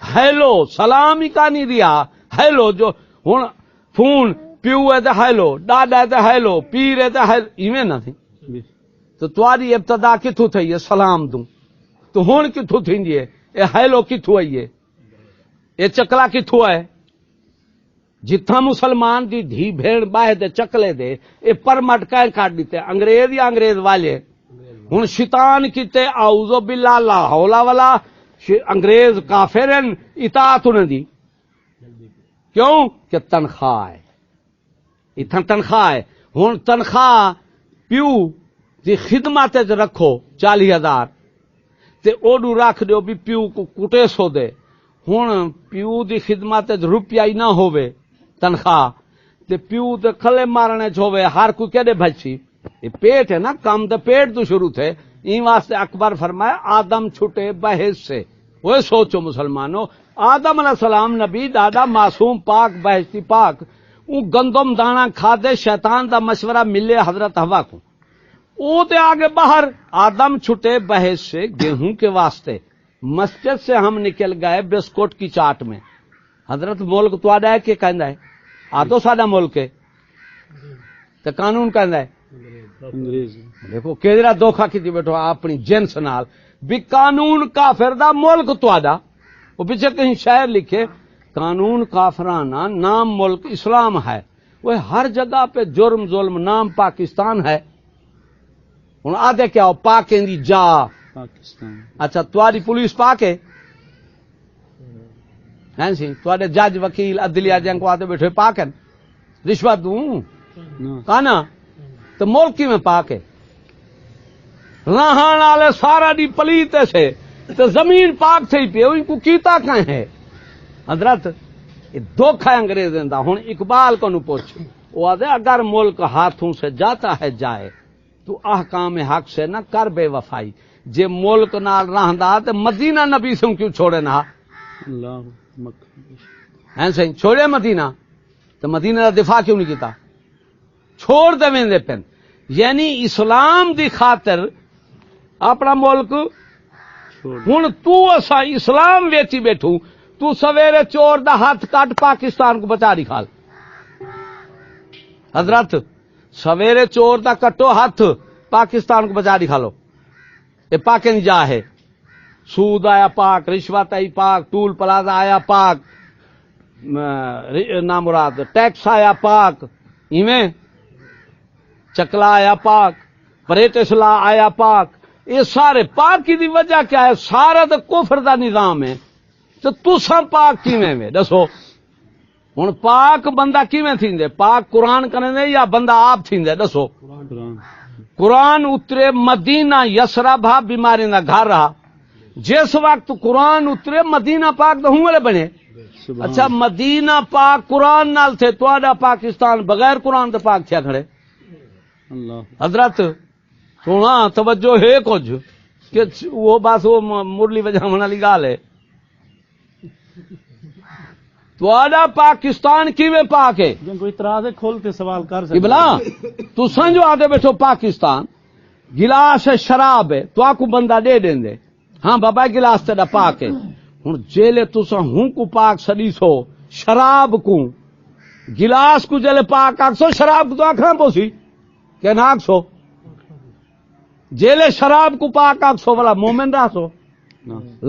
ہیلو سلام ہی کانی دیا ہیلو جو ہن فون پیو ہے تے ہیلو ڈاڈا ہے تے ہیلو پیر ہے تے ہیلو ایویں نہ تھی تو تواڈی ابتدا کتھوں تھی ہے سلام دوں تو ہن کتھوں تھیندی ہے اے ہیلو کتھوں آئی ہے یہ چکلا کتھوں ہے جتھا مسلمان دی دھی بھیڑ باہے دے چکلے دے یہ پرمٹ کہیں کاٹ دیتے انگریز یا انگریز والے ہن شیطان کیتے اعوذ باللہ لا حول ولا انگریز کافرن اطاعت انہاں دی کیوں کہ تنخواہ ہے اتنا تنخواہ ہے ہن تنخواہ پیو دی خدمت وچ رکھو 40,000 تے اوڈو رکھ دیو بھی پیو کو کٹے سو دے ہن پیو دی خدمت وچ روپیہ ہی نہ ہووے تنخواہ تے پیو تے کھلے مارنے چ ہووے ہر کوئی کہڑے بچی یہ پیٹ ہے نا کام تے پیٹ تو شروع تھے این واسطے اکبر فرمایا آدم چھٹے بحث سے وہ سوچو مسلمانوں آدم علیہ السلام نبی دادا معصوم پاک بہشتی پاک اون گندم دانا کھادے شیطان دا مشورہ ملے حضرت حوا کو او تے آگے باہر آدم چھٹے بحث سے گیہوں کے واسطے مسجد سے ہم نکل گئے بسکٹ کی چاٹ میں حضرت ملک تو آڈا ہے کہ کہندا ہے آ تو ساڈا ملک ہے تے قانون کہندا ہے انگریز دیکھو کیڑا دھوکھا کیتی بیٹھو اپنی جنس نال بھی قانون کافر دا ملک تو آڈا وہ پیچھے کہیں شاعر لکھے قانون کافرانہ نام ملک اسلام ہے وہ ہر جگہ پہ جرم ظلم نام پاکستان ہے ہوں آدھے کیا ہو پاک دی جا پاکستان اچھا تاری پولیس پاک ہے ہیں سی تواڈے جج وکیل عدلیہ جن کو آتے بیٹھے پاک ہیں رشوت دوں نہ کانا تو ملک کی میں پاک ہے رہن والے سارا دی پلیتے سے تو زمین پاک تھی پی ان کو کیتا کہیں ہے حضرت یہ دھوکھا انگریزوں دا ہن اقبال کو نو پوچھ وہ آدھے اگر ملک ہاتھوں سے جاتا ہے جائے تو احکام حق سے نہ کر بے وفائی جے ملک نال رہندا تے مدینہ نبی سے کیوں چھوڑے نہ اللہ مکہ ہیں صحیح چھوڑے مدینہ تو مدینہ دا دفاع کیوں نہیں کیتا چھوڑ دے ویندے پن یعنی اسلام دی خاطر اپنا ملک ہن تو اسا اسلام ویچی بیٹھوں تو سویرے چور دا ہاتھ کٹ پاکستان کو بچا دی کھال حضرت سویرے چور دا کٹو ہاتھ پاکستان کو بچا دی کھالو یہ پاکن جا ہے سود آیا پاک رشوت آئی پاک ٹول پلازا آیا پاک نامراد ٹیکس آیا پاک ایویں چکلا آیا پاک پریٹس لا آیا پاک یہ سارے پاک کی دی وجہ کیا ہے سارا تو کفر دا نظام ہے تو تساں پاک کیویں میں دسو ہن پاک بندہ کیویں تھیندے پاک قرآن کرنے یا بندہ آپ تھیندے دسو قرآن قرآن اترے مدینہ یسربا بیماری دا گھر رہا جس وقت قرآن اترے مدینہ پاک تو ہوں والے بنے سبحان اچھا مدینہ پاک قرآن نال تھے تو آڈا پاکستان بغیر قرآن تو پاک تھیا کھڑے اللہ حضرت سونا توجہ ہے کچھ کہ وہ بس وہ مرلی وجہ والی گال ہے تو آڈا پاکستان کیویں پاک ہے جن کو اعتراض ہے کھول کے سوال کر سکتے بلا تو سنجو آدھے بیٹھو پاکستان گلاس ہے شراب ہے تو آکو بندہ دے دیں دے ہاں بابا گلاس تیرا پاک ہے ہوں جیلے تسا ہوں کو پاک سڑی سو شراب کو گلاس کو جیلے پاک آکسو شراب کو تو آکھاں پوسی کہ نہ آکسو جیلے شراب کو پاک آکسو والا مومن رہ سو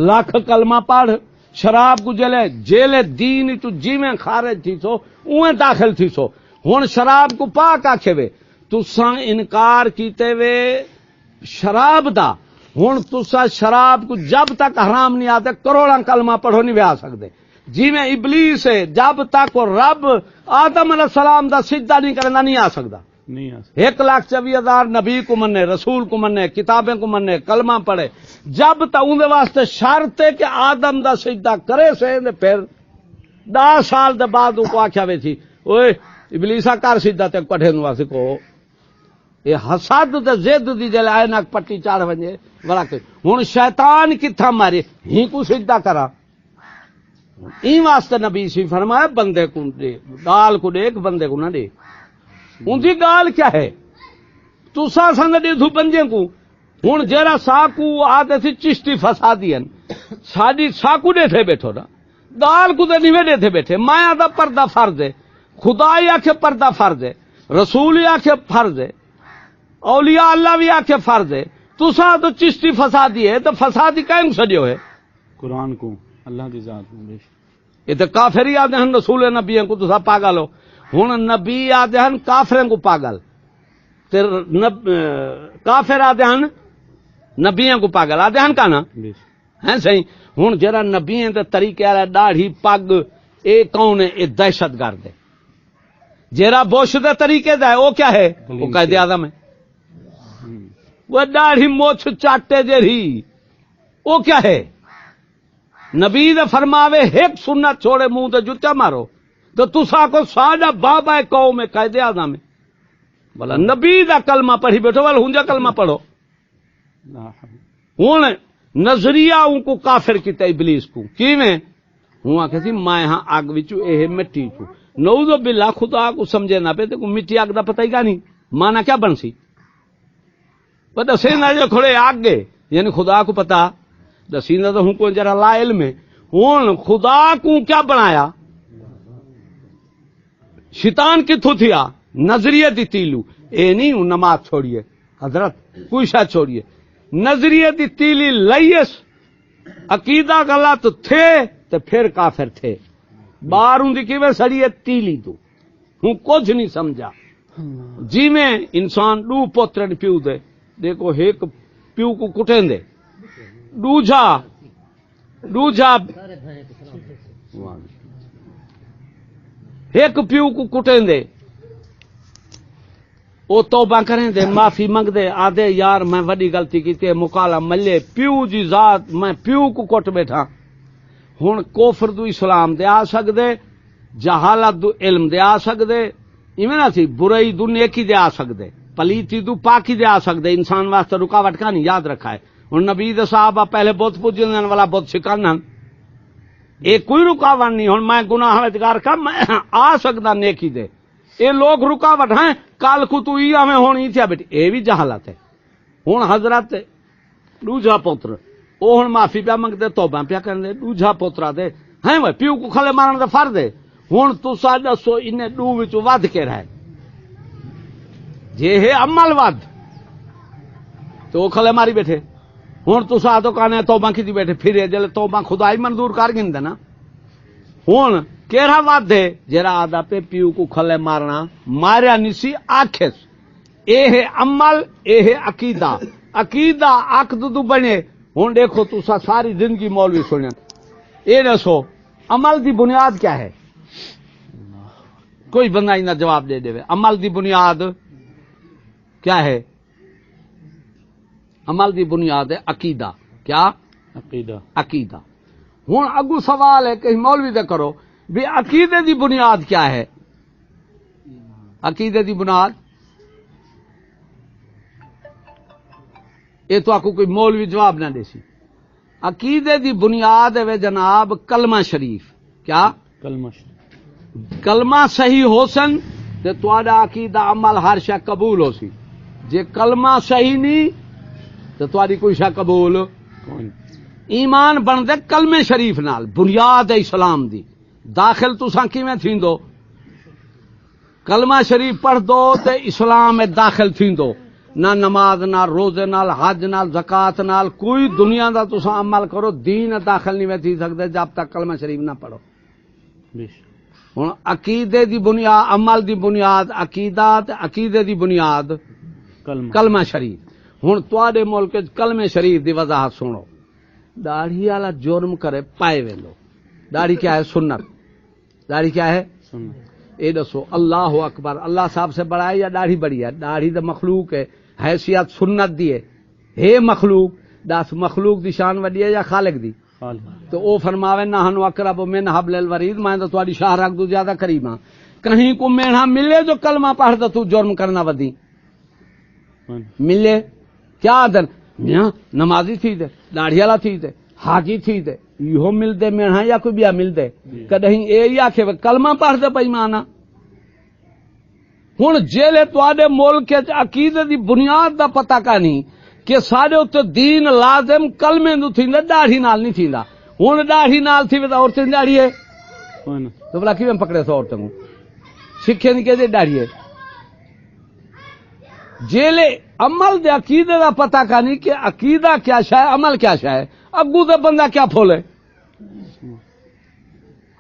لاکھ کلمہ پڑھ شراب کو جیلے دین تو جی میں خارج تھی سو اویں داخل تھی سو ہن شراب کو پاک آکھے وے تساں انکار کیتے وے شراب دا ہن تساں شراب کو جب تک حرام نہیں آتے کروڑاں کلمہ پڑھو نہیں آ سکتے جی میں ابلیس ہے جب تک وہ رب آدم علیہ السلام دا سجدہ نہیں کرنا نہیں آ سکتا نہیں آ سکتے 1,24,000 نبی کو مننے رسول کو مننے کتابیں کو مننے کلمہ پڑھے جب تک اندے واسطے شرط ہے کہ آدم دا سجدہ کرے سے پھر 10 سال دے بعد کو آکھیا وے تھی اوئے ابلیسا کر سجدہ تے پڑھے نو واسطے کو یہ حسد تے ضد دی جل اینک پٹی چاڑ ونجے بڑا کہ ہن شیطان کتھا مارے ہی کو سجدہ کرا این واسطے نبی سی فرمایا بندے کو دے گال کو دے بندے کو نہ دے ان دی گال کیا ہے تسا سنگ دے دھو بندے کو ہن جڑا ساکو آتے سی چشتی فسادی ہیں ساڈی ساکو دے تھے بیٹھو نا گال کو دے نہیں دے تھے بیٹھے مایا دا پردہ فرض ہے خدا ہی آکھے پردہ فرض ہے رسول ہی آکھے فرض ہے اولیاء اللہ بھی آکھے فرض ہے تسا تو چشتی فسادی ہے تو فسادی کہیں سڈیو ہے قرآن کو اللہ کی ذات میں یہ تو کافر ہی آتے ہیں رسول نبی کو تو سب پاگل ہو. ہوں نبی آتے ہیں کافروں کو پاگل، کافر آتے ہیں نبیوں کو پاگل آتے ہیں کا نا ہے صحیح. ہوں جرا نبی تے طریقے والا داڑھی پگ اے کون ہے؟ اے دہشت گرد ہے. جرا بش دے طریقے دا ہے وہ کیا ہے؟ وہ قائد اعظم ہے. وہ داڑھی موچھ چاٹے جری وہ کیا ہے؟ نبی دے فرماوے ایک سنت چھوڑے منہ تے جوتا مارو تو تسا کو ساڈا بابا قوم ہے قائد اعظم ہے. بلا نبی دا کلمہ پڑھی بیٹھو ول ہنجا کلمہ پڑھو. ہوں نظریہ ان کو کافر کیتا ابلیس کو کیویں ہوں آخ سی میں ہاں اگ وچ اے مٹی چوں نعوذ باللہ خدا کو سمجھے نہ پے تے کو مٹی اگ دا پتہ ہی کا نہیں مانا کیا بن سی پتہ سے نہ جو کھڑے آگ گئے یعنی خدا کو پتہ دسیندا تو ہوں کو جرا لا علم ہے. ہوں خدا کو کیا بنایا؟ شیطان کتھوں تھیا؟ نظریہ دی تیلو اے نہیں ہوں نماز چھوڑیے حضرت کوئی شاید چھوڑیے نظریہ دی تیلی لئیس عقیدہ غلط تھے تو پھر کافر تھے. باہروں دی کیویں سڑی ہے تیلی تو ہوں کچھ نہیں سمجھا. جی میں انسان دو پوترن پیو دے دیکھو ایک پیو کو کٹیں دے دوجا ایک پیو کو کٹیں دے وہ توبہ کریں دے معافی منگ دے آدھے یار میں وڈی غلطی کی تے مکالا ملے پیو جی ذات میں پیو کو کٹ بیٹھا. ہن کوفر دو اسلام دے آ سکدے جہالت دو علم دے آ سکدے ایویں نہ سی برائی دو نیکی دے آ سکدے پلیتی دو پاکی دے آ سکدے. انسان واسطے رکاوٹ کا نہیں یاد رکھا ہے. ہن نبی دے صحابہ پہلے بت پوجن والا بت سکھانا اے کوئی رکاوٹ نہیں. ہن میں گناہ وچ کر میں آ سکدا نیکی دے اے لوگ رکاوٹ ہیں کل کو تو ای میں ہونی تھی بیٹی اے بھی جہالت ہے. ہن حضرت دوجا پتر او ہن معافی پیا منگدے توبہ پیا کرندے دوجا پوترا دے ہیں وہ پیو کو کھلے مارن دا فرض ہے. ہن تساں دسو انہیں دو وچ ود کے رہے جے ہے عمل ود تو کھلے ماری بیٹھے. ہن تساں تو کہنے توبہ کیتی بیٹھے پھر جلے توبہ خدا ہی منظور کر گندا نا. ہن کیڑا ود ہے جرا آدھا پہ پیو کو کھلے مارنا ماریا نسی آکھس اے ہے عمل اے ہے عقیدہ عقیدہ عقد تو بنے. ہن دیکھو تسا ساری زندگی مولوی سنیا اے دسو عمل دی بنیاد کیا ہے؟ کوئی بندہ انہاں جواب دے دے. عمل دی بنیاد کیا ہے؟ عمل دی بنیاد ہے عقیدہ. کیا عقیدہ. ہن اگو سوال ہے کہ مولوی دے کرو بھی عقیدے دی بنیاد کیا ہے؟ عقیدے دی بنیاد یہ تو آپ کو کوئی مولوی جواب نہ دے سی. عقیدے دی بنیاد ہے جناب کلمہ شریف. کیا کلمہ صحیح ہو سن تے تہاڈا عقیدہ عمل ہر شے قبول ہو سی. جے کلمہ صحیح نہیں تے تہاڈی کوئی شے قبول. ایمان بندے کلمے شریف نال بنیاد ہے اسلام دی. داخل تساں کیویں تھیندو؟ کلمہ شریف پڑھ دو تے اسلام میں داخل تھیندو. نہ نماز نہ روزے نال حج نال زکات نال کوئی دنیا دا تساں عمل کرو دین داخل نہیں تھی سکدے جب تک کلمہ شریف نہ پڑھو. ہن عقیدے دی بنیاد عمل دی بنیاد عقیدہ تے عقیدے دی بنیاد کلمہ شریف. ہن تواڈے ملک وچ کلمہ شریف دی وضاحت سنو. داڑھی والا جرم کرے پائے ویلو داڑھی کیا ہے؟ سنت. داڑھی کیا ہے؟ سنت. اے دسو اللہ اکبر اللہ صاحب سے بڑا ہے یا داڑھی بڑی ہے؟ داڑھی تو مخلوق ہے حیثیت سنت دی ہے مخلوق. دس مخلوق دی شان وڈی ہے یا خالق دی؟ تو او فرماوے نحن اقرب من حبل الورید میں تو تہاڈی شاہ رکھ دو زیادہ قریب ہاں. کہیں کو میڑا ملے جو کلمہ پڑھ تو جرم کرنا ودی ملے کیا دن میاں نمازی تھی دے داڑھی والا تھی دے حاجی تھی دے یہ ملتے میڑا یا کوئی بیا ملتے کدیں اے آخے کلمہ پڑھ دے پئی مانا. ہن جیلے تواڈے ملک عقیدے دی بنیاد دا پتہ کا نہیں کہ سارے اتنے دین لازم کلمے نو تھیندا داڑھی نال نہیں تھیندا. ہن داڑھی نال تھی تے عورتیں داڑھی ہے تو بلا کیویں پکڑے سو عورتوں سکھے نہیں کہ داڑھی ہے. جیلے عمل دے عقیدے دا پتہ کا نہیں کہ عقیدہ کیا شے عمل کیا شے اگو تے بندہ کیا پھولے.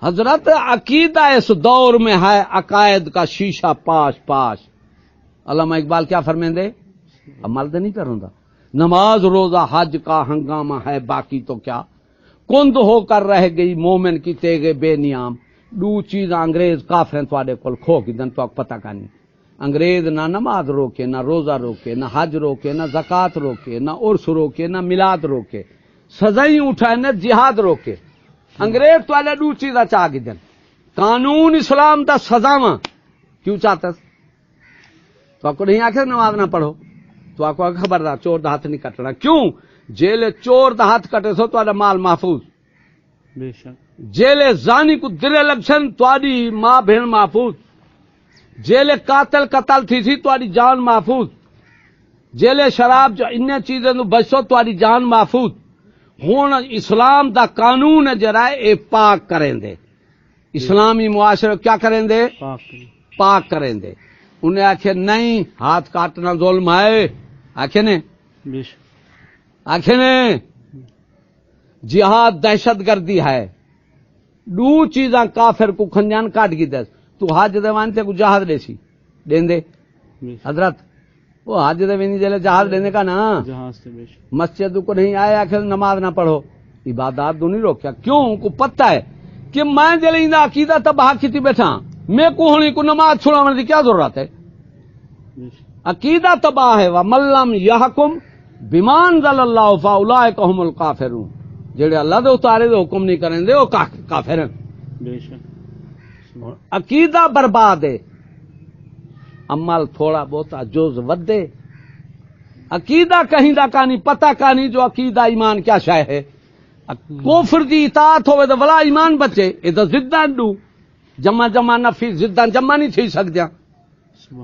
حضرت عقیدہ اس دور میں ہے عقائد کا شیشہ پاش پاش. علامہ اقبال کیا فرمائیں؟ عمل تو نہیں کروں گا. نماز روزہ حج کا ہنگامہ ہے باقی تو کیا، کند ہو کر رہ گئی مومن کی تیغے بے نیام. دو چیز انگریز کافر تواڈے کول کھو کی دن تو پتہ کا نہیں. انگریز نہ نماز روکے، نہ روزہ روکے، نہ حج روکے، نہ زکات روکے، نہ عرس روکے، نہ میلاد روکے. سزائیں اٹھائے نہ جہاد روکے. انگریز تواڈے دو چیزاں چاہ کی دن. قانون اسلام دا سزاواں کیوں چاہتا؟ تو آپ کو نہیں آخر نماز نہ پڑھو، تو آپ کو خبردار چور دا ہاتھ نہیں کٹنا. کیوں؟ جیلے چور دا ہاتھ کٹے سو تو مال محفوظ. بے شک. جیلے زانی کو درے لگسن تواڈی ماں بہن محفوظ. جیلے قاتل قتل تھی سی تواڈی جان محفوظ. جیلے شراب جو ان چیزیں تو بچو تواڈی جان محفوظ. ہن اسلام دا قانون ہے جڑا اے پاک کریں دے. اسلامی معاشرے کیا کریں دے؟ پاک کریں دے. انہیں آخے نہیں ہاتھ کاٹنا ظلم ہے. آخے نے بے شک. آخے نے جہاد دہشت گردی ہے. دو چیزاں کافر کو کھنجان کاٹ کی دس. تو حج دے وانتے کو جہاد دے سی دین دے. حضرت وہ حج دے بھی نہیں دے جہاد دینے کا نا. مسجد کو نہیں آئے آخر نماز نہ پڑھو. عبادات تو نہیں روکیا. کیوں؟ کو پتہ ہے کہ میں جلے عقیدہ تباہ کی بیٹھا میں کو ہونی کو نماز چھڑانے کی کیا ضرورت ہے؟ عقیدہ تباہ ہے. وَمَن لَّمْ يَحْكُم بِمَا أَنزَلَ اللَّهُ فَأُولَٰئِكَ هُمُ الْكَافِرُونَ. جڑے اللہ دے اتارے دے حکم نہیں کریں دے وہ کافر ہیں. بے شک. عقیدہ برباد ہے. عمل تھوڑا بہت جز ودے. عقیدہ کہیں دا کہانی پتہ کہانی جو عقیدہ ایمان کیا شے ہے. کفر دی اطاعت ہوئے تو بلا ایمان بچے. یہ تو ضداں دو جمع نفی ضداں جمع نہیں تھی سکدیاں.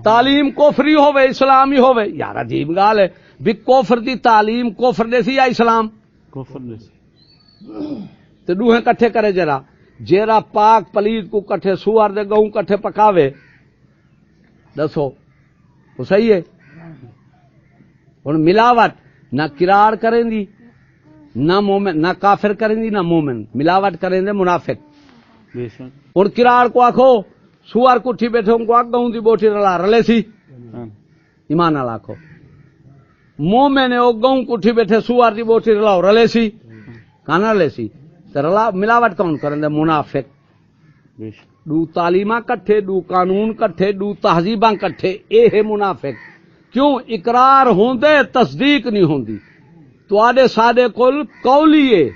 تعلیم کفری ہوئے اسلامی ہوئے. یار عجیب گال ہے بھی کفر دی تعلیم کفر دے سی یا اسلام کفر دے سی. تے دوہیں کٹھے کرے جرا. جیرا پاک پلید کو کٹھے سوار دے گہوں کٹھے پکاوے دسو وہ صحیح ہے؟ ہن ملاوٹ نہ قرار کریں دی نہ مومن نہ کافر کریں دی نہ مومن. ملاوٹ کریں دے منافق. بے شک. ہن قرار کو آکھو سوار کٹھی بیٹھے ان کو آگ گہوں دی بوٹی رلا رلے سی ایمان نال آکھو. مومن او گہوں کٹھی بیٹھے سوار دی بوٹی رلاؤ رلے سی کانا رلے سی. رلا ملاوٹ کون کریں دے؟ منافق. بے شک. دو تعلیماں کٹھے دو قانون کٹھے دو تہذیباں کٹھے اے ہے منافق. کیوں؟ اقرار ہوندے تصدیق نہیں ہوندی. تو آدھے سادے کل قولی ہے.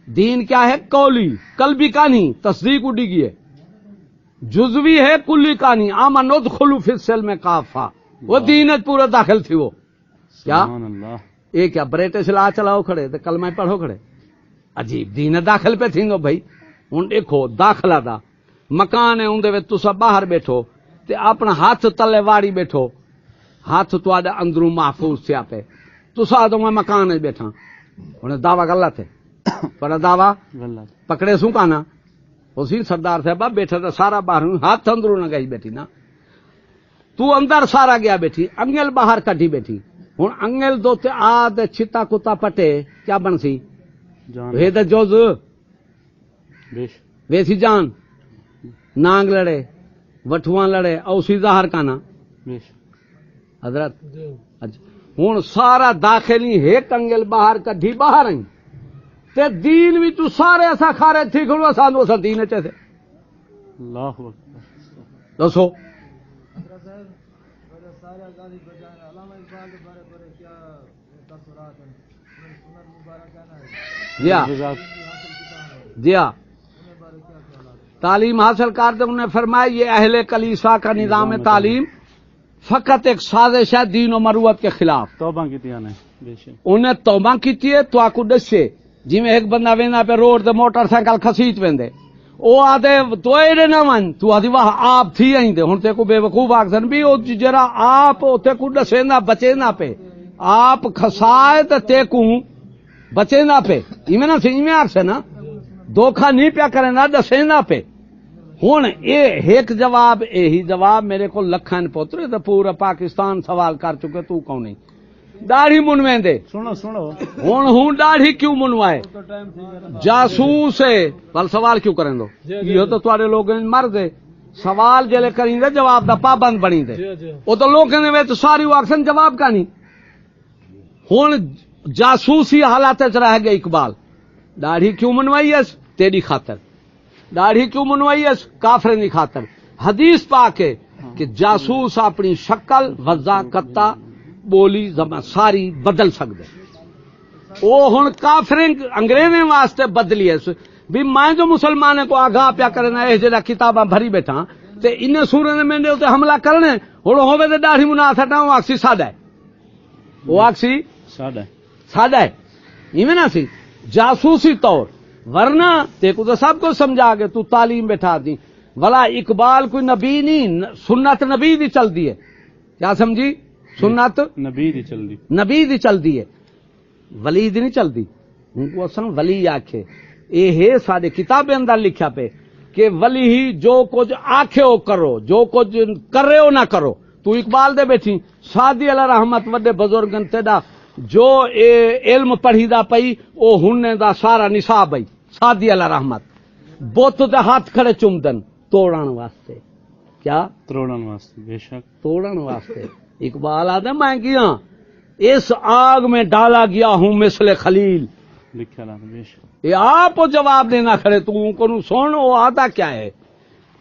دین کیا ہے؟ قولی. قلبی کا نہیں. تصدیق اڈی گئی ہے. جزوی ہے کلی کا نہیں. آمن ادخلوا فی السلم کافہ. وہ دین پورا داخل تھی. وہ کیا سبحان اللہ. یہ کیا بریٹش لا چلاؤ کھڑے تو کلمہ پڑھو کھڑے. عجیب دین داخل پہ تھی بھائی. ہوں دیکھو داخلہ دا مکان ہے اندر تسا باہر بیٹھو تے اپنا ہاتھ تلے واڑی بیٹھو. ہاتھ تو اندروں محفوظ تھیا پہ. تسا تو میں مکان ہے بیٹھا. انہیں دعویٰ غلط ہے. پر دعویٰ غلط. پکڑے سوں کانا اسی سردار صاحب بیٹھا تو سارا باہر ہاتھ اندروں نہ گئی بیٹھی نا. تو اندر سارا گیا بیٹھی انگل باہر کٹھی بیٹھی. ہوں انگل دو تے آد چھتا کتا پٹے کیا بن سی جان. وے تے جوز بے شک. ویسی جان. نانگ لڑے وٹھواں لڑے اوسی ظاہر کانا. بے شک. حضرت ہوں سارا داخلی ایک انگل باہر کڈھی باہر آئی تے دین بھی تو سارے ایسا کھارے تھی کھڑو آسان وہ دین چیسے اللہ اکبر. دسو جی ہاں تعلیم حاصل کرتے انہوں نے فرمایا یہ اہل کلیسا کا نظام تعلیم فقط ایک سازش ہے دین و مروت کے خلاف. توبہ کی تیانے. بے شک. انہیں توبہ کی ہے تو آکو دسے جی میں ایک بندہ وینا پہ روڈ دے موٹر سائیکل خسیچ ویندے او آدھے تو ایڈے نہ ون تو آدھی واہ آپ تھی آئیں دے. ہن تے کو بے وقوف آکسن بھی او جرا آپ تے کو دسے نہ بچے نہ پہ آپ کھسائے تے کو بچے نہ پہ ایویں نہ سی میں آکسے نا دھوکھا نہیں پیا کرے نہ دسے نہ پہ. ہن اے ایک جواب یہی جواب میرے کو لکھن پوترے تے پورا پاکستان سوال کر چکے تو کون نہیں. داڑھی منویں سنو سنو ہوں داڑھی کیوں منوائے جاسوس ہے پر سوال کیوں کریں دو یہ تو تھوڑے لوگ مرد ہے سوال جلے کریں دے جواب دا پابند بنی دے وہ تو لوگ تو ساری واکسن جواب کا نہیں ہوں جاسوسی حالات رہ گئے اقبال داڑھی کیوں منوائی ہے تیری خاطر داڑھی کیوں منوائی ہے کافریں دی خاطر حدیث پاک ہے کہ جاسوس اپنی شکل وضاقتہ بولی زبان ساری بدل سکتے وہ ہوں کافریں انگریزیں واسطے بدلی ہے بھی میں جو مسلمان کو آگاہ پیا کرنا ہے جہاں کتاباں بھری بیٹھا تے ان سورے نے میرے اتنے حملہ کرنے ہوں ہوے تے داڑھی منا سٹا وہ آکسی سادہ ہے وہ آکسی سادہ ہے ایویں نہ سی جاسوسی طور ورنہ تے کو تو سب کو سمجھا کے تو تعلیم بیٹھا دی ولا اقبال کوئی نبی نہیں سنت نبی دی چل دی ہے کیا سمجھی سنت نبی دی چل دی نبی دی چل دی ہے ولی دی نہیں چل دی ان کو اصل ولی آکھے اے ہے سارے کتابیں اندر لکھا پہ کہ ولی ہی جو کچھ آکھے ہو کرو جو کچھ کرے ہو نہ کرو تو اقبال دے بیٹھی سادی علیہ رحمت وڈے بزرگن تیدا جو علم پڑھی دا پئی او ہننے دا سارا نصاب ہے سادی علیہ رحمت بت دے ہاتھ کھڑے چمدن توڑن واسطے کیا توڑن واسطے بے شک توڑن واسطے اقبال آدھے میں کیا اس آگ میں ڈالا گیا ہوں مثل خلیل لکھا لا بے شک یہ آپ جواب دینا کھڑے تو کو سن وہ آتا کیا ہے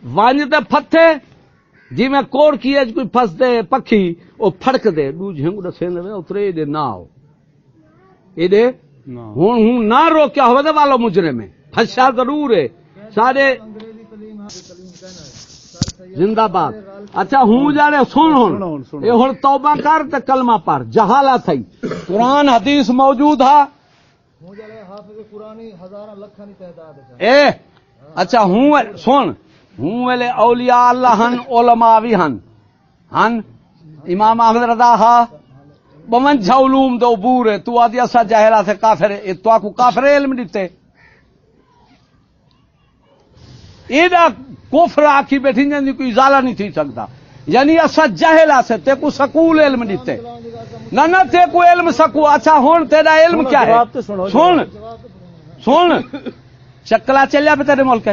وانجتے پھتے جی میں کوڑ کی ہے کوئی پھس دے پکھی وہ پھڑک دے دو جھنگ دے سین دے اترے دے نہ ہو اے دے ہوں نہ روکیا ہوئے دے والو مجرے میں پھسا ضرور ہے سارے زندہ باد اچھا ہوں جانے سن ہوں یہ ہوں توبہ کر تے کلمہ پڑھ جہالت ہے قرآن حدیث موجود ہے اے اچھا ہوں سن ہوں ویلے اولیاء اللہ ہن علماء بھی ہن امام احمد رضا ہا بمن چھا علوم دو بور ہے تو آدھی اسا جاہلہ سے کافر ہے تو آکو کافر علم دیتے ایڈا کفر آکی بیٹھی جاندی کوئی ازالہ نہیں تھی سکتا یعنی اسا جاہلہ سے تے کو سکول علم دیتے نہ تے کو علم سکو اچھا ہون تیرا علم کیا ہے سن چکلا چلیا پہ تیرے ملک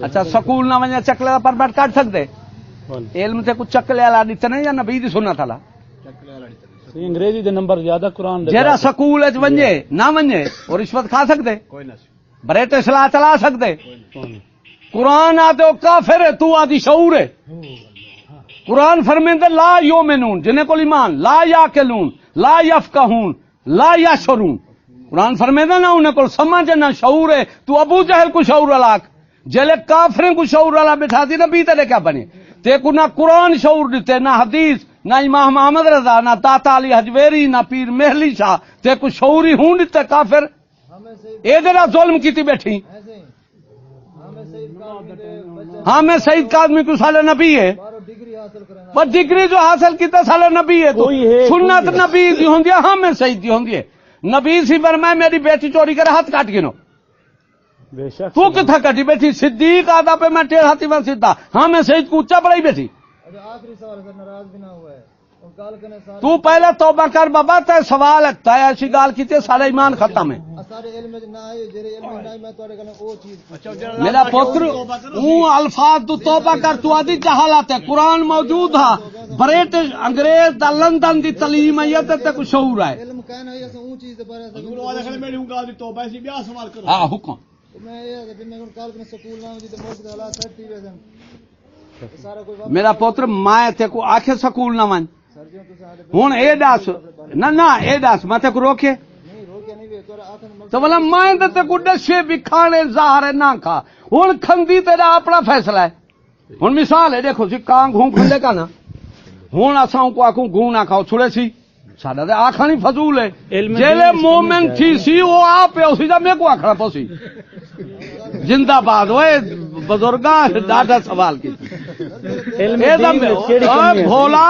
اچھا سکول نہ ونجا چکلے پر بیٹھ کاٹ سکتے علم تے کچھ چکلے والا دیتے نہیں یا نبی دی سنت والا انگریزی دے نمبر زیادہ قرآن جہاں سکول ونجے نہ ونجے اور رشوت کھا سکتے بریٹ اصلاح چلا سکتے قرآن آتے ہو کافر ہے تو آدھی شعور ہے قرآن فرمیندے لا یومنون جنہیں کو ایمان لا یاکلون لا یفقہون لا یشعرون قرآن فرمیندے نہ انہیں کو سمجھ نہ شعور ہے تو ابو جہل کو شعور علاق جلے کافریں کو شعور علا بٹھا دی نہ بیتے کیا بنے تے کو نہ قرآن شعور دیتے نہ حدیث نہ امام محمد رضا نہ داتا علی حجویری نہ پیر مہلی شاہ تے کو شعوری ہوں دیتے کافر اے دینا ظلم کیتی بیٹھی ہاں میں سعید کاظمی کو سال نبی ہے پر ڈگری جو حاصل کیتا سال نبی ہے تو سنت نبی دی ہوندی ہے ہاں میں سعید دی ہوندی ہے نبی سی پر میں میری بیٹی چوری کرے ہاتھ کاٹ گنو تو کتھا کٹی بیٹھی صدیق آدھا پہ میں ٹیڑھ ہاتھی میں سیدھا ہاں میں سعید کو اچھا پڑھائی بیٹھی آخری سوال سے ناراض بھی نہ ہوا ہے تو پہلے توبہ کر بابا تے سوال ہے ایسی گال کی تے سارا ایمان ختم ہے میرا پتر ہوں الفاظ تو توبہ کر تو آدھی جہالت ہے قرآن موجود ہے برٹش انگریز دا لندن دی تعلیم ہے تے کچھ شعور ہے ہاں حکم میرا پوتر ماں تے کو آکھے سکول نہ ون ہوں اے دس نہ اے دس میں تے کو روکے تو بلا ماں تے کو ڈسے بھی کھانے ظاہر نہ کھا ہوں کھندی تیرا اپنا فیصلہ ہے ہوں مثال ہے دیکھو سی کان گھوں کھلے کا نا ہوں اساں کو آکھوں گھوں نہ کھاؤ چھڑے سی ساڈا تے آکھانی فضول ہے جیلے مومن تھی سی وہ آپ اسی دا میں کو آکھنا پوسی زندہ باد ہوئے بزرگاں ڈاڈا سوال کی بھولا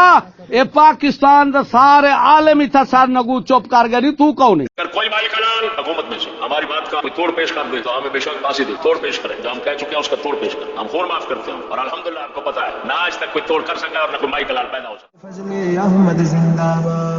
اے پاکستان دا سارے عالم تھا سار نگو چپ کر گئی تو کون ہے اگر کوئی مالک حلال حکومت میں سے ہماری بات کا کوئی توڑ پیش کر دے تو ہمیں بے شک پھانسی دے توڑ پیش کریں جو ہم کہہ چکے ہیں اس کا توڑ پیش کریں ہم خون معاف کرتے ہیں اور الحمدللہ آپ کو پتا ہے نہ آج تک کوئی توڑ کر سکا اور نہ کوئی مالک حلال پیدا ہو سکا فضل احمد زندہ باد